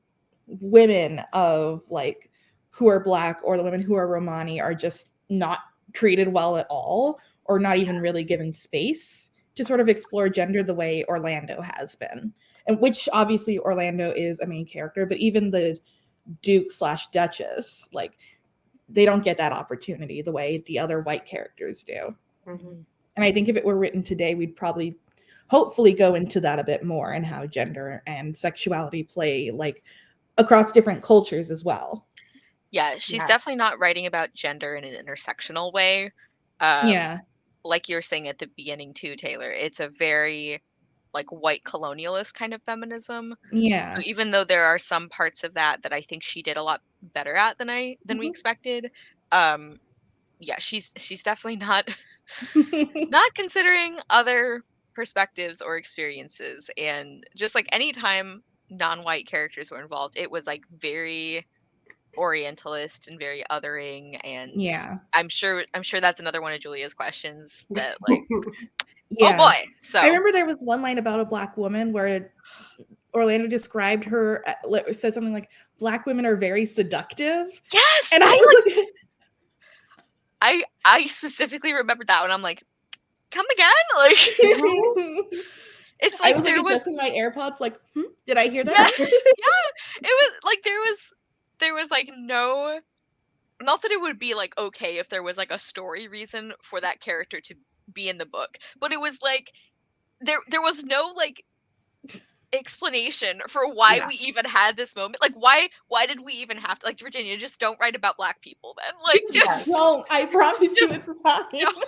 women of like who are black or the women who are Romani are just not treated well at all, or not even really given space to sort of explore gender the way Orlando has been. And which obviously Orlando is a main character, but even the Duke slash Duchess, like, they don't get that opportunity the way the other white characters do. Mm-hmm. Mhm. And I think if it were written today, we'd probably hopefully go into that a bit more, and how gender and sexuality play like across different cultures as well. Yeah, she's Yes. definitely not writing about gender in an intersectional way. Um, Yeah. like you were saying at the beginning too, Taylor, it's a very like white colonialist kind of feminism. So Yeah. even though there are some parts of that that I think she did a lot better at than we Mhm. expected, um, yeah, she's definitely not not considering other perspectives or experiences. And just like anytime non-white characters were involved, it was like very orientalist and very othering. And Yeah. I'm sure that's another one of Julia's questions that like, oh Yeah. boy. I So remember there was one line about a black woman where Orlando described her, said something like, "Black women are very seductive." yes, And I was like, I specifically remember that one. I'm like, come again? Like Mhm. it's I like was like there was adjusting my AirPods, like, did I hear that yeah, right? yeah. It was like there was like no, not that it would be like okay if there was like a story reason for that character to be in the book, but it was like there was no like explanation for why Yeah. we even had this moment. Like why did we even have to, like, Virginia, just don't write about black people then. Like Yes. Don't. I promise you just it's fine. don't.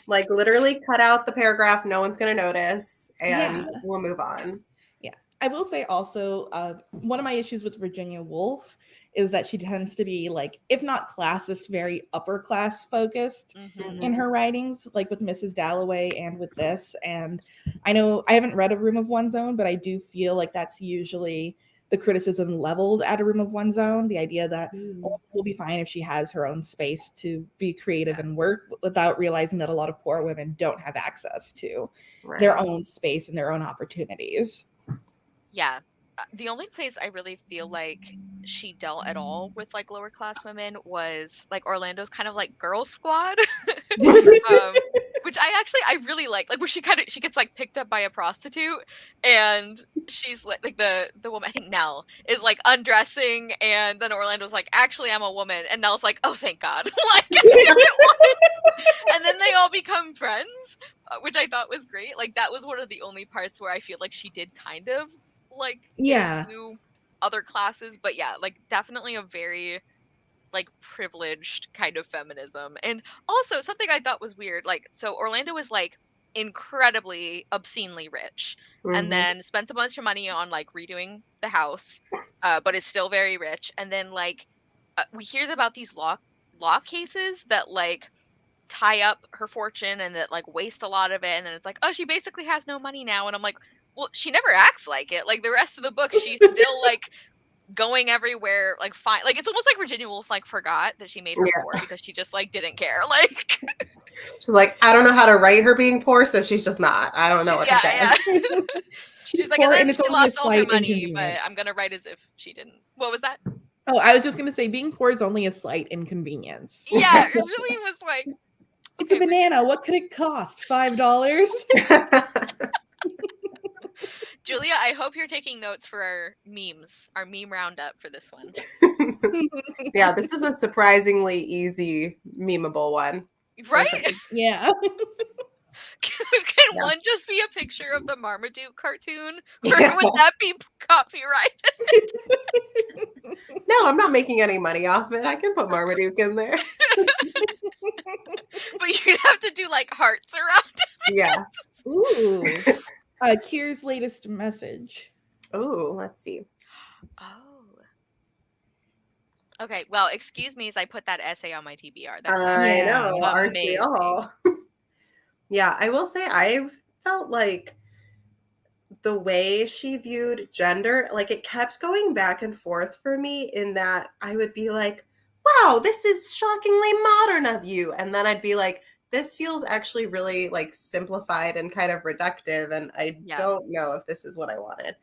Like literally cut out the paragraph no one's going to notice Yeah. and we'll move Yeah. on. Yeah. I will say also, one of my issues with Virginia Woolf is that she tends to be like, if not classist, very upper class focused Mhm. in Mhm. her writings, like with Mrs. Dalloway and with this. And I know I haven't read A Room of One's Own, but I do feel like that's usually the criticism leveled at A Room of One's Own. The idea that Mm. will be fine if she has her own space to be creative Yeah. and work, without realizing that a lot of poor women don't have access to their Right. own space and their own opportunities. Yeah. The only place I really feel like she dealt at all with like lower class women was like Orlando's kind of like girl squad. um which I really like where she gets like picked up by a prostitute, and she's like the woman, I think Nell, is like undressing, and then Orlando's like, actually I'm a woman, and Nell's like, oh thank god. Like I didn't want, and then they all become friends, which I thought was great. Like that was one of the only parts where I feel like she did kind of like get Yeah. into other classes. But yeah, like definitely a very like privileged kind of feminism. And also something I thought was weird, like, so Orlando was like incredibly obscenely rich, and Mhm. then spends a bunch of money on like redoing the house, but is still very rich. And then like we hear about these law cases that like tie up her fortune and that like waste a lot of it, and then it's like, oh, she basically has no money now. And I'm like, well, she never acts like it. Like the rest of the book she's still like going everywhere, like fine. Like it's almost like Virginia Woolf like forgot that she made her Yeah. poor because she just like didn't care. Like She's like, I don't know how to write her being poor, so she's just not. I don't know what to Yeah, say. yeah. She's She's like, and poor then and it's she only a lost all her slight money, but I'm inconvenience. gonna write as if she didn't. What was that? Oh, I was just going to say being poor is only a slight inconvenience. Yeah, it really was like, It's a okay, banana. Virginia. What could it cost? $5? Julia, I hope you're taking notes for our memes, our meme roundup for this one. Yeah, this is a surprisingly easy memeable one. For sure. Right? Yeah. Can Yeah. one just be a picture of the Marmaduke cartoon? Or Yeah. would that be copyright? No, I'm not making any money off it. I can put Marmaduke in there. But you'd have to do like hearts around it. Yeah. Ooh. Kier's latest message. Ooh, let's see. Oh. Okay, well, excuse me as I put that essay on my TBR. That sounds I Yeah. know, aren't we amazing. all? Yeah, I will say I've felt like the way she viewed gender, like it kept going back and forth for me in that I would be like, wow, this is shockingly modern of you. And then I'd be like, this feels actually really like simplified and kind of reductive. And I Yeah. don't know if this is what I wanted.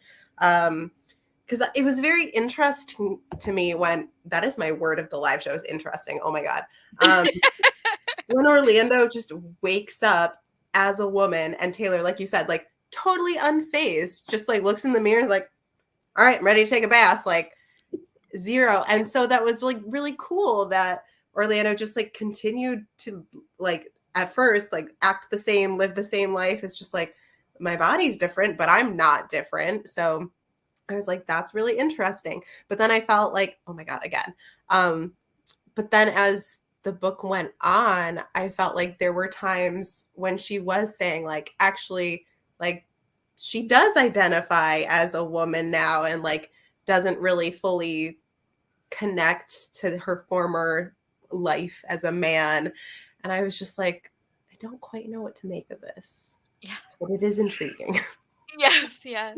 Because it was very interesting to me when that is my word of the live show is interesting. Oh my God. When Orlando just wakes up as a woman and Taylor, like you said, like totally unfazed, just like looks in the mirror and is like, all right, I'm ready to take a bath, like zero. And so that was like really cool that Orlando just like continued to like at first like act the same, live the same life. It's just like my body's different, but I'm not different. So I was like, that's really interesting. But then I felt like, oh my God, again. But then as the book went on, I felt like there were times when she was saying, like, actually, like, she does identify as a woman now and, like, doesn't really fully connect to her former life as a man. And I was just like, I don't quite know what to make of this, Yeah. but it is intriguing. Yes, yeah.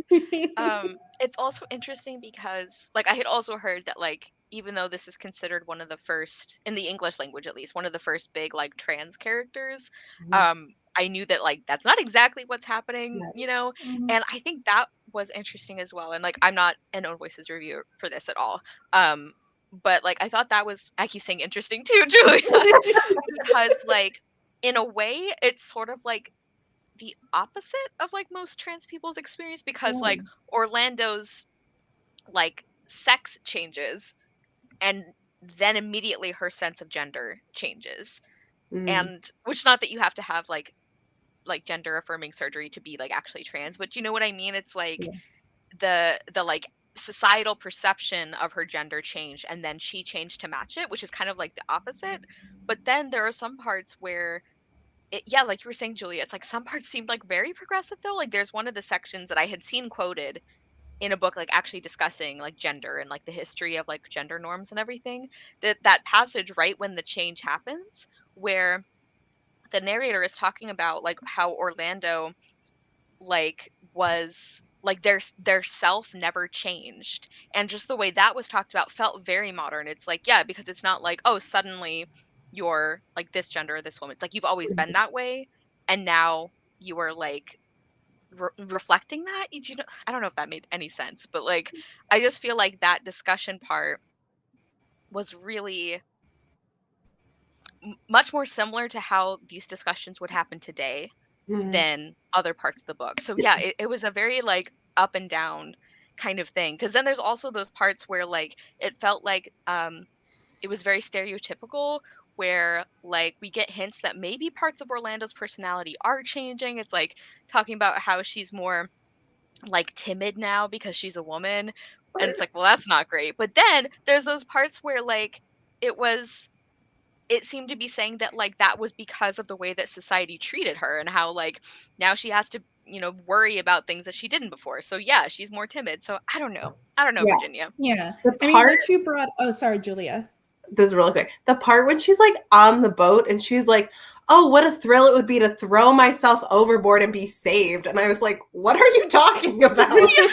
It's also interesting because like I had also heard that like even though this is considered one of the first in the English language at least one of the first big like trans characters, Mhm. I knew that like that's not exactly what's happening, Right. you know? Mhm. And I think that was interesting as well. And like I'm not an Own Voices reviewer for this at all. Um but like I thought that was I keep saying interesting too, Julia, because like in a way it's sort of like the opposite of like most trans people's experience because like Mm. Orlando's like sex changes and then immediately her sense of gender changes. Mm, And which not that you have to have like gender affirming surgery to be like actually trans, but you know what I mean? It's like Yeah. the like societal perception of her gender changed and then she changed to match it, which is kind of like the opposite. But then there are some parts where yeah, like you were saying, Julia, it's like some parts seemed like very progressive though. Like there's one of the sections that I had seen quoted in a book, like actually discussing like gender and like the history of like gender norms and everything. That passage right when the change happens, where the narrator is talking about like how Orlando like was like their self never changed and just the way that was talked about felt very modern. It's like yeah, because it's not like oh suddenly you're like this gender or this woman. It's like you've always been that way and now you are like reflecting that. You know, I don't know if that made any sense, but like I just feel like that discussion part was really much more similar to how these discussions would happen today mm, than other parts of the book. So yeah, it was a very like up and down kind of thing. Because then there's also those parts where like it felt like it was very stereotypical where like we get hints that maybe parts of Orlando's personality are changing. It's like talking about how she's more like timid now because she's a woman. of And it's like, course. well, that's not great. But then there's those parts where like it was it seemed to be saying that like that was because of the way that society treated her and how like now she has to worry about things that she didn't before, so yeah, she's more timid. So I don't know, Yeah, Virginia. Yeah. the I mean, part what you brought. Oh, sorry, Julia. this is really quick. The part when she's like on the boat and she's like, oh, what a thrill it would be to throw myself overboard and be saved. And I was like, what are you talking about? Right?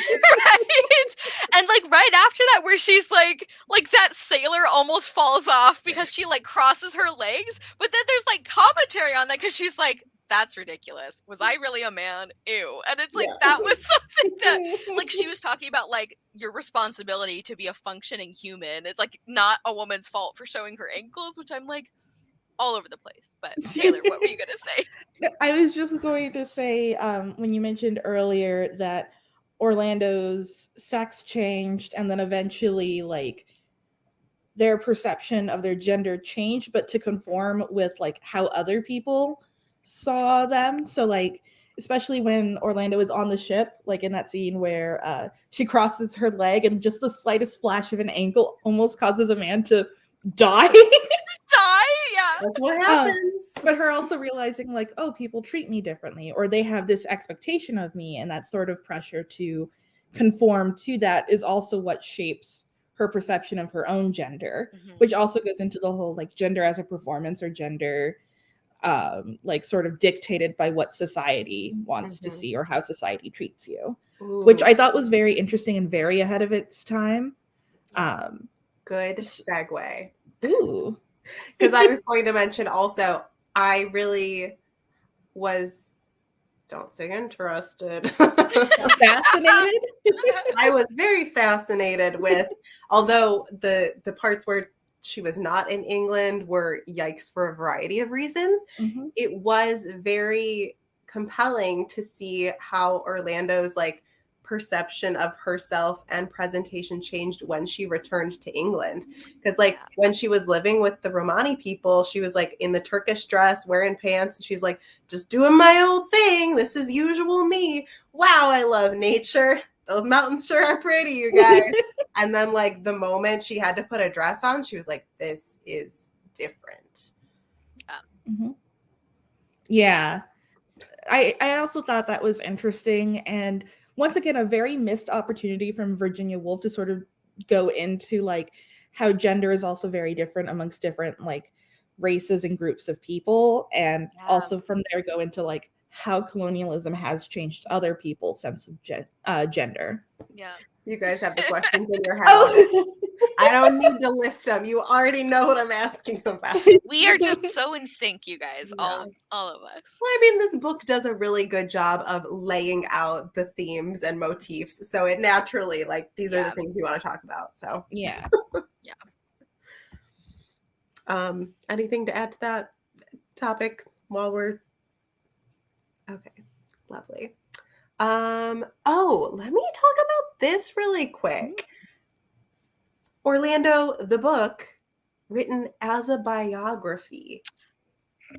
And like right after that, where she's like that sailor almost falls off because she like crosses her legs, but then there's like commentary on that because she's like, that's ridiculous. Was I really a man? Ew. And it's like that was something that like she was talking about, like your responsibility to be a functioning human. It's like not a woman's fault for showing her ankles, which I'm like all over the place. But Taylor, what were you gonna say? I was just going to say, when you mentioned earlier that Orlando's sex changed and then eventually like their perception of their gender changed, but to conform with like how other people saw them. So like especially when Orlando is on the ship, like in that scene where she crosses her leg and just the slightest flash of an ankle almost causes a man to die. Yeah. That's what happens. But her also realizing like, oh, people treat me differently, or they have this expectation of me, and that sort of pressure to conform to that is also what shapes her perception of her own gender, which also goes into the whole like gender as a performance, or gender like sort of dictated by what society wants to see or how society treats you. Ooh. Which I thought was very interesting and very ahead of its time. Good segue. Ooh. Because I was going to mention also, I really was, don't say interested. Fascinated? I was very fascinated with, although the parts where she was not in England were yikes for a variety of reasons, it was very compelling to see how Orlando's like perception of herself and presentation changed when she returned to England. Because like when she was living with the Romani people, she was like in the Turkish dress, wearing pants, and she's like, just doing my old thing. This is usual me. Wow, I love nature. Those mountains sure are pretty, you guys. And then like the moment she had to put a dress on, she was like, this is different. Yeah. I also thought that was interesting. And once again, a very missed opportunity from Virginia Woolf to sort of go into like how gender is also very different amongst different like races and groups of people. And also from there go into like how colonialism has changed other people's sense of gender. Yeah. You guys have the questions in your head already. I don't need to list them. You already know what I'm asking about. We are just so in sync, you guys. Yeah. All of us. Well, I mean, this book does a really good job of laying out the themes and motifs. So it naturally, like, these are the things you want to talk about. So yeah. Anything to add to that topic while we're okay, lovely. Let me talk about this really quick. Orlando, the book, written as a biography.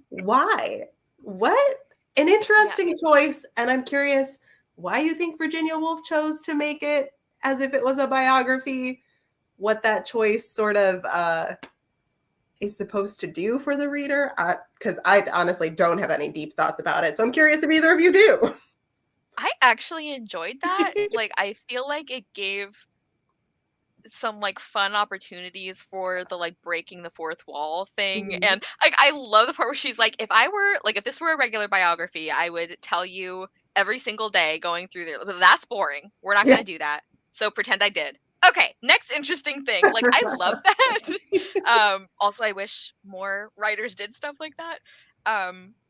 Why? What? An interesting choice, and I'm curious why you think Virginia Woolf chose to make it as if it was a biography, what that choice sort of is supposed to do for the reader, because I honestly don't have any deep thoughts about it, so I'm curious if either of you do. I actually enjoyed that. Like, I feel like it gave some like fun opportunities for the like breaking the fourth wall thing. And like I love the part where she's like, if this were a regular biography, I would tell you every single day going through there. That's boring. We're not gonna do that. So pretend I did. Okay, next interesting thing. Like I love that. Also I wish more writers did stuff like that.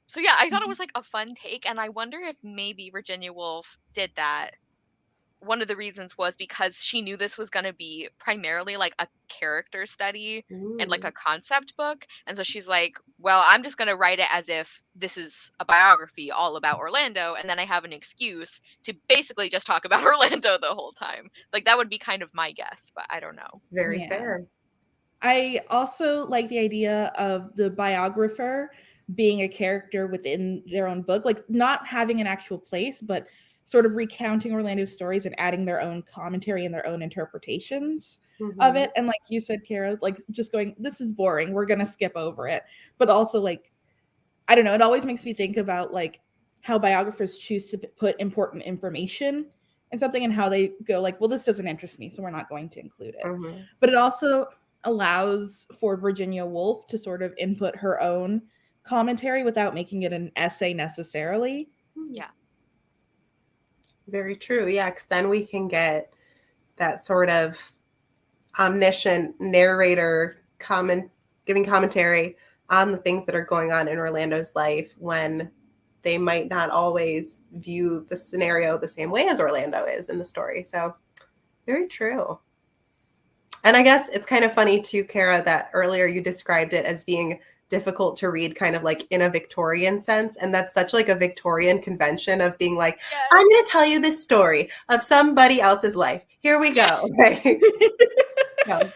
So yeah, I thought it was like a fun take, and I wonder if maybe Virginia Woolf did that. One of the reasons was because she knew this was going to be primarily like a character study and like a concept book. And so she's like, well, I'm just going to write it as if this is a biography all about Orlando. And then I have an excuse to basically just talk about Orlando the whole time. Like that would be kind of my guess, but I don't know. It's very fair. I also like the idea of the biographer being a character within their own book, like not having an actual place, but sort of recounting Orlando's stories and adding their own commentary and their own interpretations of it. And like you said, Kara, like just going, this is boring, we're going to skip over it. But also like, I don't know, it always makes me think about like how biographers choose to put important information in something and how they go like, well, this doesn't interest me, so we're not going to include it. But it also allows for Virginia Woolf to sort of input her own commentary without making it an essay necessarily. Yeah. Very true. Yeah, because then we can get that sort of omniscient narrator giving commentary on the things that are going on in Orlando's life when they might not always view the scenario the same way as Orlando is in the story. So very true. And I guess it's kind of funny too, Kara, that earlier you described it as being difficult to read kind of like in a Victorian sense. And that's such like a Victorian convention of being like, Yes. I'm going to tell you this story of somebody else's life. Here we go. Yeah.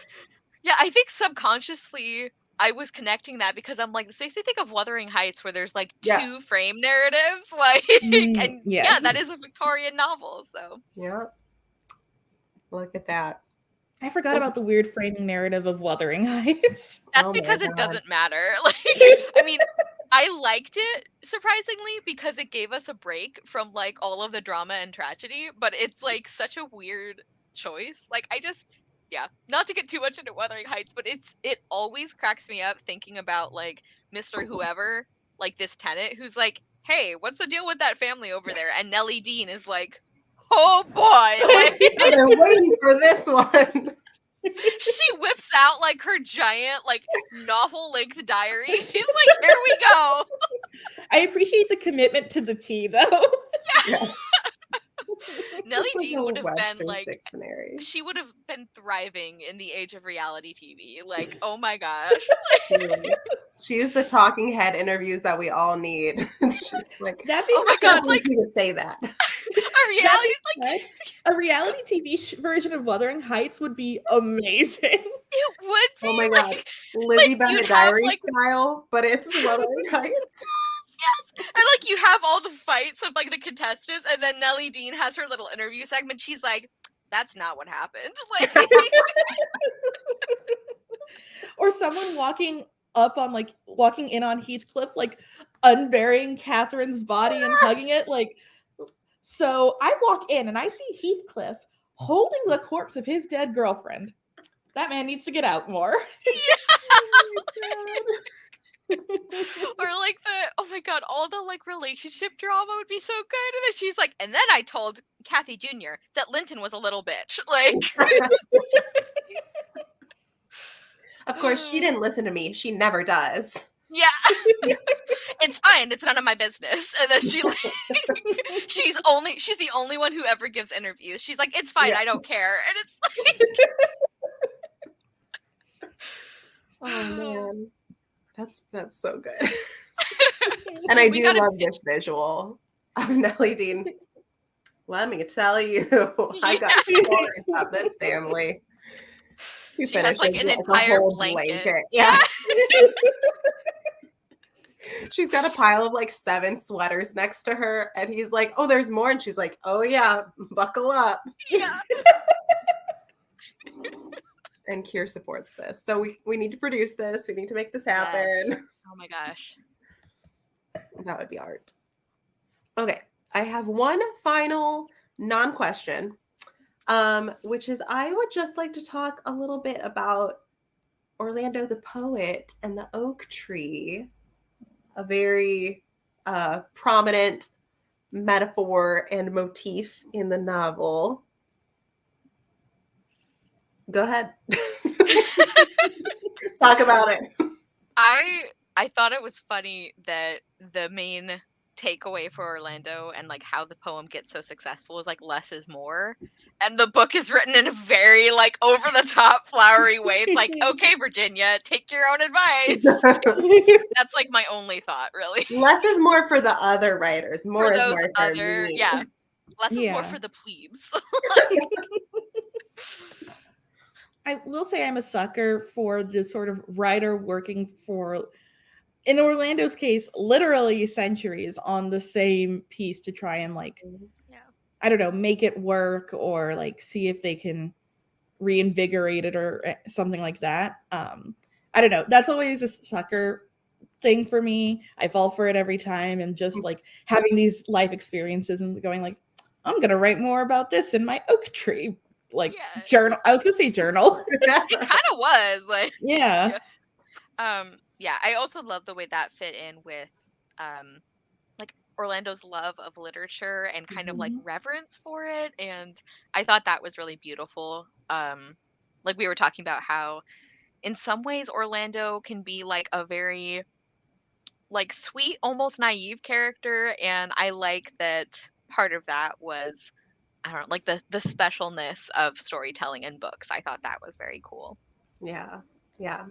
Yeah, I think subconsciously I was connecting that because I'm like, this makes me think of Wuthering Heights, where there's like Yeah. 2 frame narratives, like, and Yes. yeah, that is a Victorian novel. So Yeah. Look at that. I forgot about the weird framing narrative of Wuthering Heights. that's Oh my because it God. doesn't matter. Like, I mean, I liked it surprisingly because it gave us a break from like all of the drama and tragedy, but it's like such a weird choice. Like, yeah, not to get too much into Wuthering Heights, but it always cracks me up thinking about like Mr. Whoever, like this tenant who's like, "Hey, what's the deal with that family over there?" And Nellie Dean is like, "Oh boy!" Like, I've been waiting for this one. she whips out like her giant like novel length diary. She's like, "Here we go." I appreciate the commitment to the tea, though. Yeah. Nellie It's like Dean a would have been Webster's like, dictionary. she would have been thriving in the age of reality TV. Like, oh my gosh. Truly. She is the talking head interviews that we all need. She's like, That being Oh my I can't God, believe like you would say that. a reality, like, a reality TV version of Wuthering Heights would be amazing. it would be Oh my God. like Lizzie you'd Bennett have Diary like, style, but it's Wuthering Heights. yes, and like you have all the fights of like the contestants, and then Nellie Dean has her little interview segment. She's like, "That's not what happened." Like, Or someone walking in on Heathcliff, like unburying Catherine's body and hugging it. Like, so I walk in and I see Heathcliff holding the corpse of his dead girlfriend. That man needs to get out more. or like oh my God, all the like relationship drama would be so good. And then she's like, and then I told Kathy Jr. that Linton was a little bitch. Like, Of course, she didn't listen to me. She never does. yeah, it's fine. It's none of my business. And then she like, she's the only one who ever gives interviews. She's like, it's fine. Yeah. I don't care. And it's like, Oh man. That's so good. And I We do gotta love this visual of Nellie Dean. Let me tell you, I got stories about this family. She has like an a entire whole blanket. Yeah. She's got a pile of like 7 sweaters next to her, and he's like, "Oh, there's more," and she's like, "Oh yeah, buckle up." Yeah. And Kier supports this, so we need to produce this. We need to make this happen. Yes. Oh my gosh. That would be art. Okay, I have one final non-question, which is I would just like to talk a little bit about Orlando the poet and the oak tree, a very prominent metaphor and motif in the novel. Go ahead. Talk about it. I thought it was funny that the main takeaway for Orlando and like how the poem gets so successful is like less is more. And the book is written in a very like over the top flowery way. It's like, okay, Virginia, take your own advice. That's like my only thought, really. Less is more for the other writers. More For is those more for other, me. yeah. Less is more Yeah. for the plebes. I will say I'm a sucker for the sort of writer working for, in Orlando's case, literally centuries on the same piece to try and like, Yeah. I don't know, make it work or like see if they can reinvigorate it or something like that. I don't know. That's always a sucker thing for me. I fall for it every time, and just like having these life experiences and going like, I'm gonna write more about this in my oak tree. like Yeah, journal. I was gonna say journal. it kind of was like, Yeah. yeah. I also love the way that fit in with, um, like Orlando's love of literature and kind of like Mhm. reverence for it, and I thought that was really beautiful. Like we were talking about how, in some ways, Orlando can be like a very like sweet, almost naive character, and I like that part of that was, I don't know, like the specialness of storytelling in books. I thought that was very cool. Yeah. Yeah.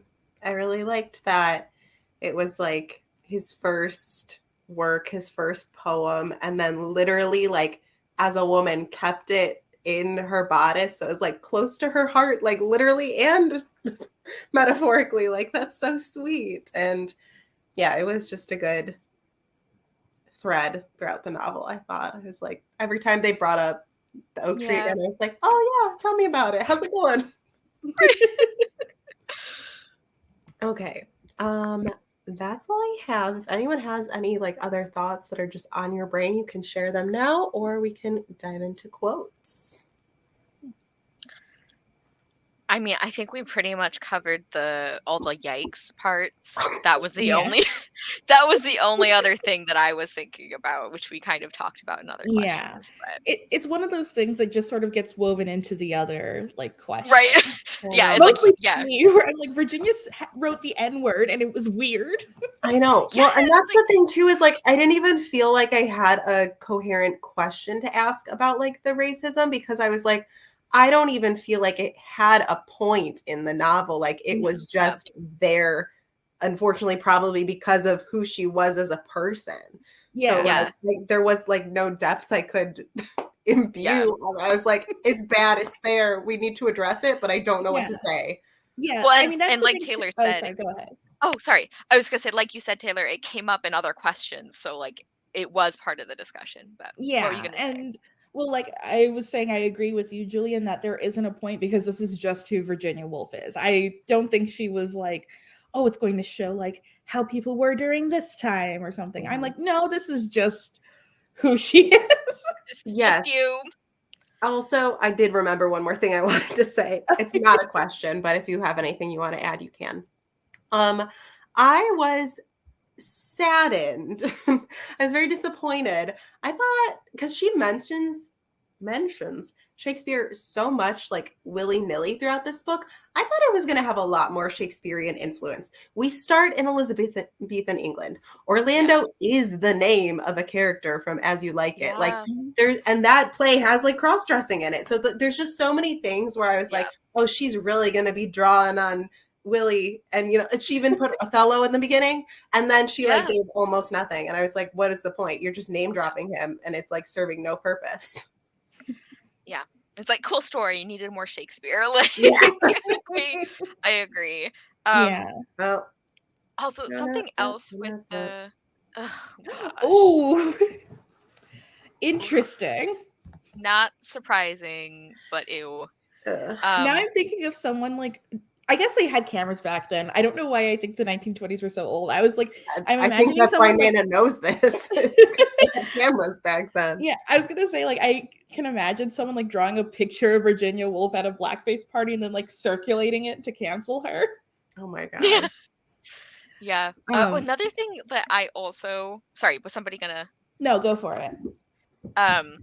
I really liked that it was like his first work, his first poem, and then literally like as a woman kept it in her bodice. So it was like close to her heart, like literally and metaphorically. Like that's so sweet. And yeah, it was just a good thread throughout the novel, I thought. It was like every time they brought up the oak tree Yeah. again, I was like, oh yeah, tell me about it. How's it going? Okay. That's all I have. If anyone has any like other thoughts that are just on your brain, you can share them now, or we can dive into quotes. I mean, I think we pretty much covered all the yikes parts. That was the Yeah. only that was the only other thing that I was thinking about, which we kind of talked about in other Yeah. questions, but It's one of those things that just sort of gets woven into the other like right. questions. I Yeah, know. it's like Mostly yeah. me, where I'm like, Virginia wrote the N word and it was weird. I know. Yeah, Well, and that's like the thing too, is like I didn't even feel like I had a coherent question to ask about like the racism because I was like, I don't even feel like it had a point in the novel. Like it No. was yeah. just there, unfortunately, probably because of who she was as a person. So Yeah. Yeah. like there was like no depth I could Yeah. imbue. I was like, it's bad, it's there. We need to address it, but I don't know what Yeah. to say. Yeah. Well, I mean, that's and the like thing too. Taylor Oh, said, sorry. Go ahead. oh, sorry. I was gonna say, like you said, Taylor, it came up in other questions, so like it was part of the discussion. But what were you Yeah. gonna say? And well, like I was saying, I agree with you, Julian, that there isn't a point because this is just who Virginia Woolf is. I don't think she was like, oh, it's going to show like how people were during this time or something. I'm Mhm. like, no, this is just who she is. Just Yes. you. Also, I did remember one more thing I wanted to say. It's not a question, but if you have anything you want to add, you can. Um, I was saddened. I was very disappointed. I thought because she mentions Shakespeare so much like willy-nilly throughout this book, I thought it was going to have a lot more Shakespearean influence. We start in Elizabethan England. Yeah. Orlando is the name of a character from As You Like It. Like Yeah. there's and that play has like cross-dressing in it. So there's just so many things where I was Yeah. like, oh, she's really going to be drawing on Willie, and she even put Othello in the beginning, and then she like Yeah. gave almost nothing, and I was like, what is the point? You're just name dropping him, and it's like serving no purpose. Yeah. It's like cool story. You needed more Shakespeare. Like Yeah. I, I agree. Um Yeah. Well, Also something else with the oh gosh. Oh, interesting. Not surprising, but ew. ugh. Now Um I'm thinking of someone like I guess they had cameras back then. I don't know why I think the 1920s were so old. I was like, I'm I think imagining that's why someone like Nana knows this. Is 'cause they had cameras back then. yeah, I was gonna say like I can imagine someone like drawing a picture of Virginia Woolf at a blackface party and then like circulating it to cancel her. Oh my yeah. god. Yeah. Um, Another thing that I also, sorry, was somebody gonna, no, go for it. um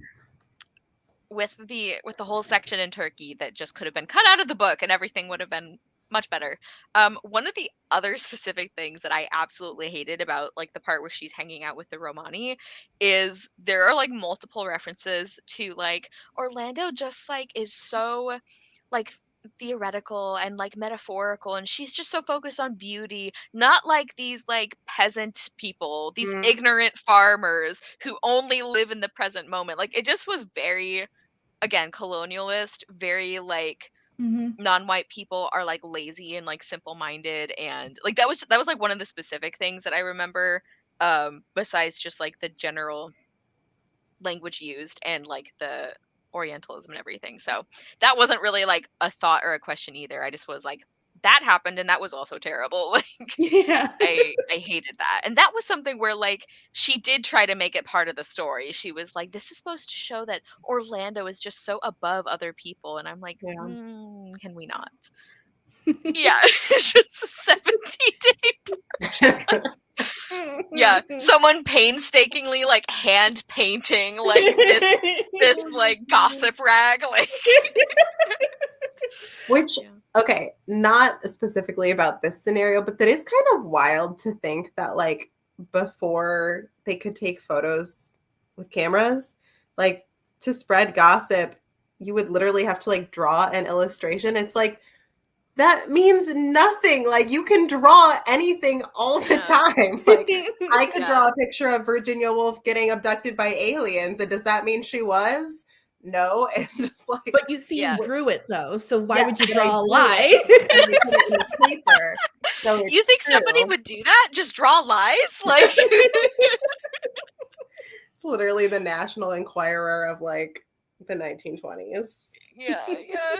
with the whole section in Turkey that just could have been cut out of the book and everything would have been much better. One of the other specific things that I absolutely hated about like the part where she's hanging out with the Romani is there are like multiple references to like Orlando just like is so like theoretical and like metaphorical, and she's just so focused on beauty, not like these like peasant people, these Mm, ignorant farmers who only live in the present moment. Like it just was very, again, colonialist, very like Mm-hmm. non-white people are like lazy and like simple-minded, and like that was like one of the specific things that I remember, besides just like the general language used and like the orientalism and everything. So that wasn't really like a thought or a question either. I just was like that happened, and that was also terrible. Like, Yeah. I hated that. And that was something where, like, she did try to make it part of the story. She was like, this is supposed to show that Orlando is just so above other people. And I'm like, Yeah. can we not? Yeah, it's just a 17-day. Yeah, someone painstakingly like hand painting like this like gossip rag, like Which, yeah. okay, not specifically about this scenario, but that is kind of wild to think that, like, before they could take photos with cameras, like, to spread gossip, you would literally have to, like, draw an illustration. It's like, that means nothing. Like, you can draw anything all the Yeah. time. Like, I could Yeah. draw a picture of Virginia Woolf getting abducted by aliens, and does that mean she was? No, it's just like, But you see, Yeah. you drew it though, so why yeah, would you and I draw a drew lie? it, and I put it in the paper. So You it's think somebody true. would do that? Just draw lies? Like It's literally the National Enquirer of, like, the 1920s. yeah, yeah.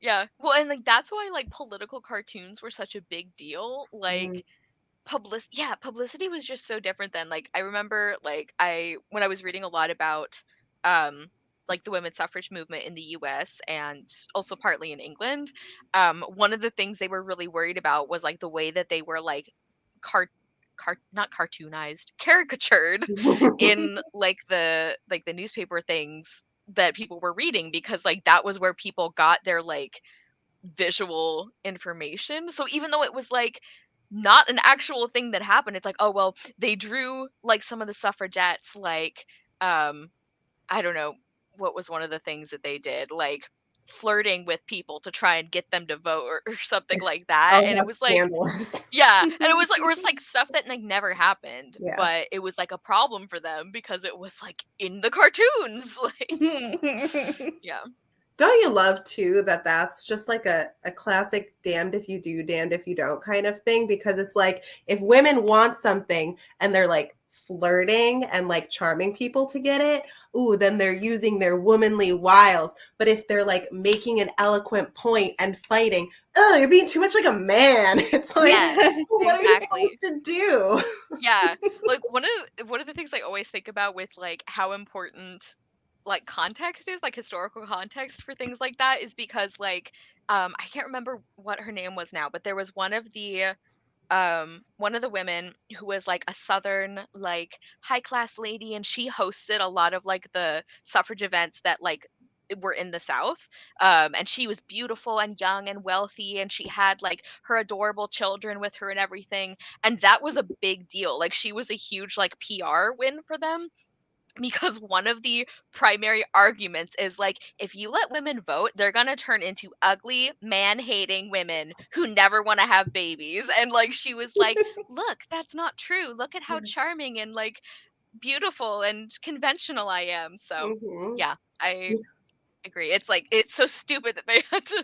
Yeah. Well, and like that's why like political cartoons were such a big deal. Mm. Like publicity was just so different then. Like I remember like I when I was reading a lot about like the women's suffrage movement in the US and also partly in England, one of the things they were really worried about was like the way that they were like cart not cartoonized, caricatured in like the newspaper things that people were reading, because like that was where people got their like visual information. So even though it was like not an actual thing that happened, it's like, oh well, they drew like some of the suffragettes like I don't know what was one of the things that they did, like flirting with people to try and get them to vote or something like that. Oh, And it that's was like scandalous. yeah, and it was like stuff that like never happened, Yeah. but it was like a problem for them because it was like in the cartoons. Like yeah. Don't you love too that that's just like a classic damned if you do, damned if you don't kind of thing? Because it's like, if women want something and they're like flirting and like charming people to get it, ooh, then they're using their womanly wiles. But if they're like making an eloquent point and fighting, oh, you're being too much like a man. It's like, Yes, what are you exactly. supposed to do? Yeah. Like one of the things I always think about with like how important like context is, like historical context for things like that, is because like I can't remember what her name was now, but there was one of the women who was like a southern like high class lady, and she hosted a lot of like the suffrage events that like were in the south, and she was beautiful and young and wealthy, and she had like her adorable children with her and everything, and that was a big deal. Like she was a huge like PR win for them, because one of the primary arguments is like, if you let women vote, they're going to turn into ugly man-hating women who never want to have babies. And like she was like, look, that's not true, look at how charming and like beautiful and conventional I am. So Mhm. yeah, I agree. It's like it's so stupid that they had to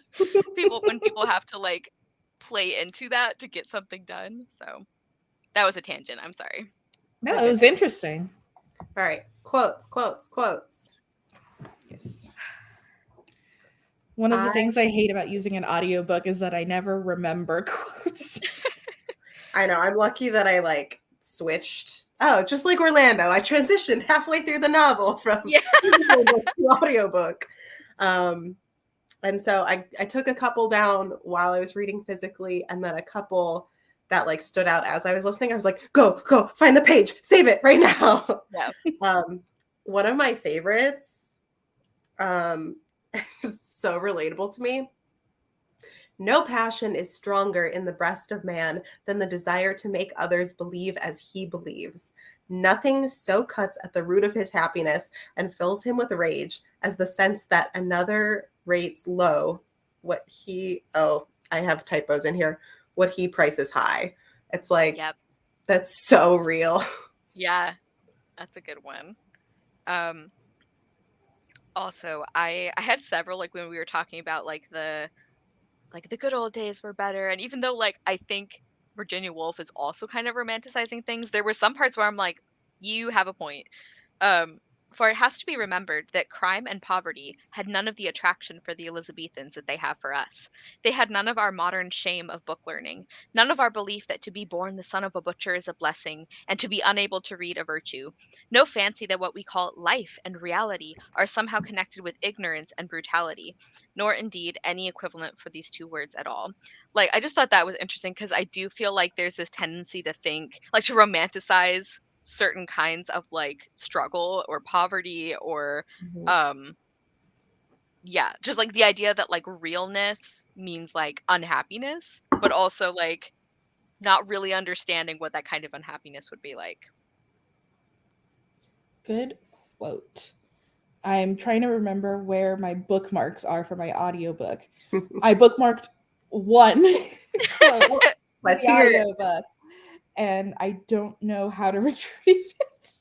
people when people have to like play into that to get something done. So that was a tangent, I'm sorry. No, We're it good. was interesting. All right. Quotes, quotes, quotes. Yes. One of the I things I hate about using an audiobook is that I never remember quotes. I know. I'm lucky that I like switched. Oh, just like Orlando, I transitioned halfway through the novel from Yeah. physical book to audiobook. And so I took a couple down while I was reading physically, and then a couple that like stood out as I was listening. I was like, go, find the page, save it right now. Yeah. One of my favorites, is so relatable to me. No passion is stronger in the breast of man than the desire to make others believe as he believes. Nothing so cuts at the root of his happiness and fills him with rage as the sense that another rates low what he, oh, I have typos in here, what he prices high. It's like, Yep. that's so real. Yeah. That's a good one. Um Also, I had several like when we were talking about like the good old days were better, and even though like I think Virginia Woolf is also kind of romanticizing things, there were some parts where I'm like, you have a point. Um For it has to be remembered that crime and poverty had none of the attraction for the Elizabethans that they have for us. They had none of our modern shame of book learning, none of our belief that to be born the son of a butcher is a blessing, and to be unable to read a virtue. No fancy that what we call life and reality are somehow connected with ignorance and brutality, nor indeed any equivalent for these two words at all. Like, I just thought that was interesting because I do feel like there's this tendency to think, like, to romanticize certain kinds of like struggle or poverty or yeah, just like the idea that like realness means like unhappiness, but also like not really understanding what that kind of unhappiness would be like. Good quote. I'm trying to remember where my bookmarks are for my audiobook. I bookmarked one quote Let's the hear it. audiobook, and I don't know how to retrieve it.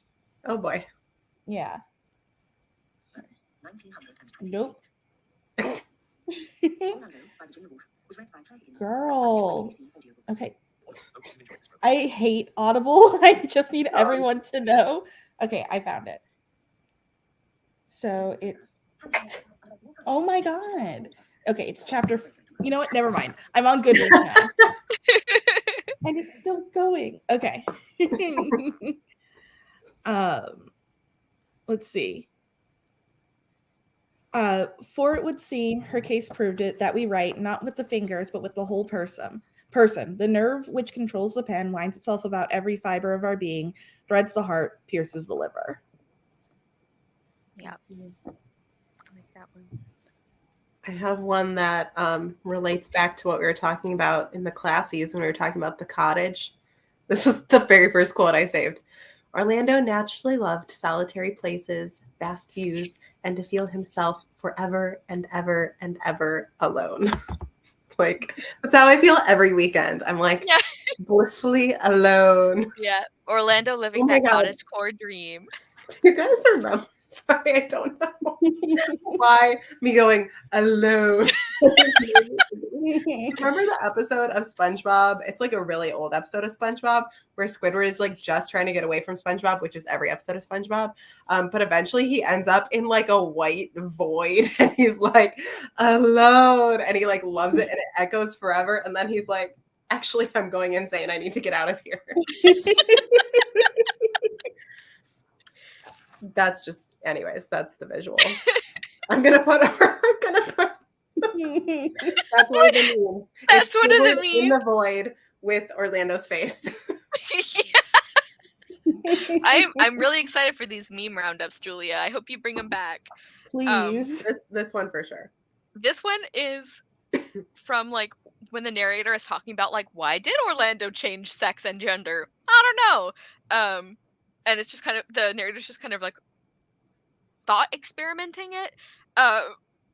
Oh boy. Yeah. Nope. Girl. Okay. I hate Audible. I just need everyone to know. Okay, I found it. So it's, oh my god. Okay, it's chapter, you know what? Never mind. I'm on Goodreads now. And it's still going. Okay. Let's see. For it would seem her case proved it that we write not with the fingers but with the whole person. The nerve which controls the pen winds itself about every fiber of our being, threads the heart, pierces the liver. Yeah. I like that one. I have one that relates back to what we were talking about in the classies when we were talking about the cottage. This is the very first quote I saved. Orlando naturally loved solitary places, vast views, and to feel himself forever and ever and ever alone. Like, that's how I feel every weekend. I'm like, Yeah. blissfully alone. Yeah. Orlando living Oh my that God. cottagecore dream. Do you guys remember? Sorry, I don't know why me going alone. Remember the episode of SpongeBob? It's like a really old episode of SpongeBob where Squidward is like just trying to get away from SpongeBob, which is every episode of SpongeBob. But eventually he ends up in like a white void and he's like alone and he like loves it and it echoes forever. And then he's like, actually, I'm going insane. I need to get out of here. That's just, anyways, that's the visual. I'm gonna put that's one of the memes. That's one of the memes. In the void with Orlando's face. I'm really excited for these meme roundups, Julia. I hope you bring them back. Please. This one for sure. This one is from like when the narrator is talking about like why did Orlando change sex and gender? I don't know. And it's just kind of the narrator's just kind of like thought experimenting it.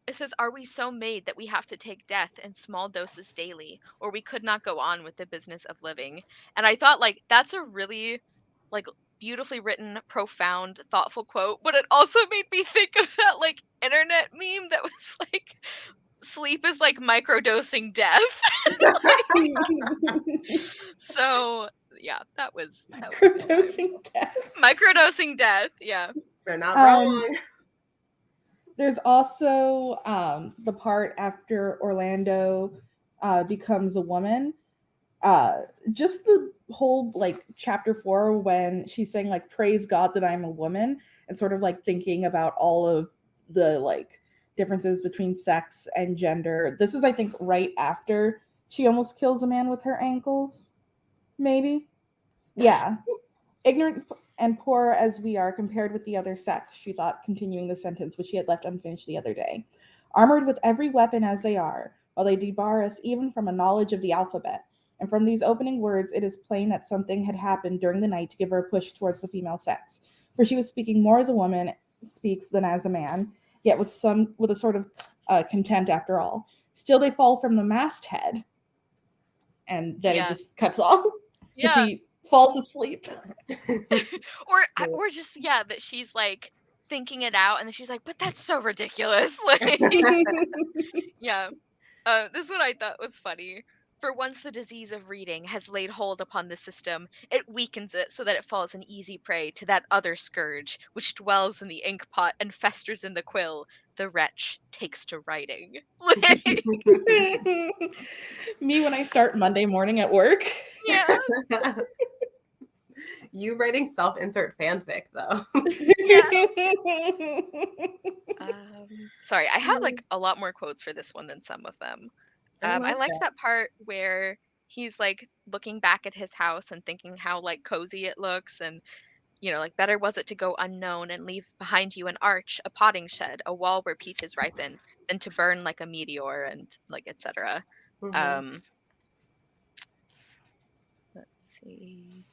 It says, "Are we so made that we have to take death in small doses daily, or we could not go on with the business of living?" And I thought like that's a really like beautifully written, profound, thoughtful quote, but it also made me think of that like internet meme that was like sleep is like microdosing death. So yeah, that was Microdosing death. Microdosing death, yeah. They're not wrong. There's also the part after Orlando becomes a woman. Just the whole like chapter 4 when she's saying like praise God that I'm a woman and sort of like thinking about all of the like differences between sex and gender. This is I think right after she almost kills a man with her ankles. Maybe. Yeah. Ignorant and poor as we are compared with the other sex, she thought, continuing the sentence which she had left unfinished the other day. Armored with every weapon as they are, while they debar us even from a knowledge of the alphabet. And from these opening words, it is plain that something had happened during the night to give her a push towards the female sex. For she was speaking more as a woman speaks than as a man, yet with a sort of content after all. Still they fall from the masthead. And then it just cuts off. Yeah. She falls asleep. or just that she's like thinking it out and then she's like, but that's so ridiculous. Like, yeah. This one I thought was funny. For once the disease of reading has laid hold upon the system, it weakens it so that it falls an easy prey to that other scourge which dwells in the ink pot and festers in the quill. The wretch takes to writing. Me when I start Monday morning at work. Yeah. You writing self-insert fanfic though. Yeah. Sorry, I have like a lot more quotes for this one than some of them. I I like liked that. that part where he's like looking back at his house and thinking how like cozy it looks, and like better was it to go unknown and leave behind you an arch, a potting shed, a wall where peaches ripen, than to burn like a meteor and like etc. Mhm. Um, let's see.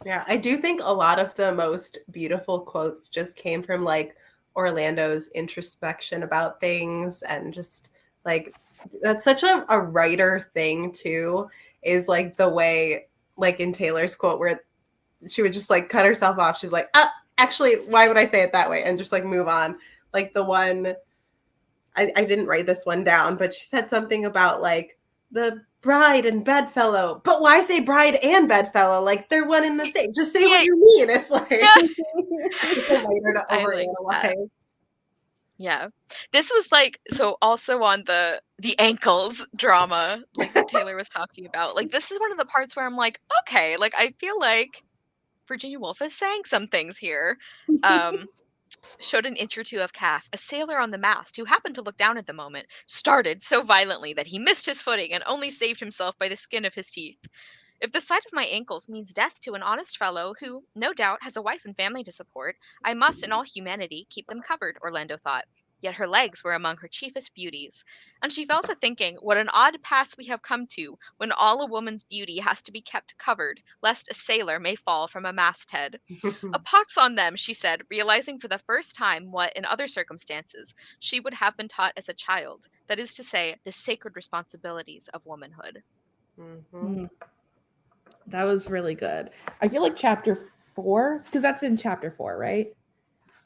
Yeah, I do think a lot of the most beautiful quotes just came from like Orlando's introspection about things and just like that's such a writer thing too, is like the way like in Taylor's quote where she would just like cut herself off. She's like, actually, why would I say it that way? And just like move on. Like the one I didn't write this one down, but she said something about like the bride and bedfellow. But why say bride and bedfellow? Like they're one and the same. Just say what Yeah, you mean. It's like yeah, it's a later to I like that. overanalyze. Yeah. This was like so also on the ankles drama like that Taylor was talking about. Like this is one of the parts where I'm like, okay, like I feel like Virginia Woolf is saying some things here. Um Showed an inch or two of calf. A sailor on the mast, who happened to look down at the moment, started so violently that he missed his footing and only saved himself by the skin of his teeth. If the sight of my ankles means death to an honest fellow who, no doubt, has a wife and family to support, I must, in all humanity, keep them covered, Orlando thought. Yet her legs were among her chiefest beauties, and she fell to thinking what an odd pass we have come to when all a woman's beauty has to be kept covered, lest a sailor may fall from a masthead. A pox on them, she said, realizing for the first time what, in other circumstances, she would have been taught as a child, that is to say, the sacred responsibilities of womanhood. Mhm. That was really good. I feel like chapter 4, because that's in chapter 4, right?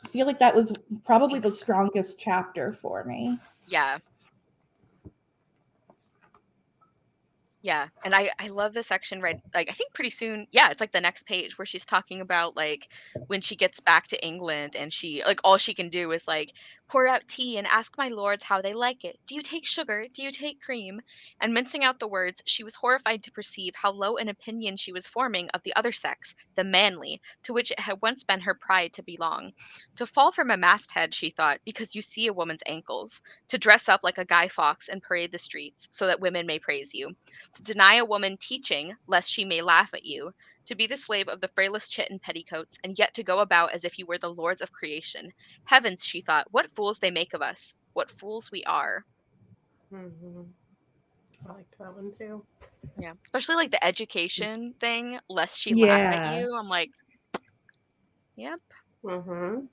I feel like that was probably the Thanks. strongest chapter for me. Yeah. Yeah, and I love this section right like I think pretty soon, yeah, it's like the next page where she's talking about like when she gets back to England and she like all she can do is like pour out tea and ask my lords how they like it. Do you take sugar? Do you take cream? And mincing out the words, she was horrified to perceive how low an opinion she was forming of the other sex, the manly, to which it had once been her pride to belong. To fall from a masthead, she thought, because you see a woman's ankles, to dress up like a Guy Fawkes and parade the streets so that women may praise you, to deny a woman teaching lest she may laugh at you, to be the slave of the frailest chit in petticoats, and yet to go about as if you were the lords of creation. Heavens, she thought, what fools they make of us, what fools we are. Mhm. I liked that one too. Yeah, especially like the education thing, lest she laugh at Yeah. you. I'm like, yep. Mhm.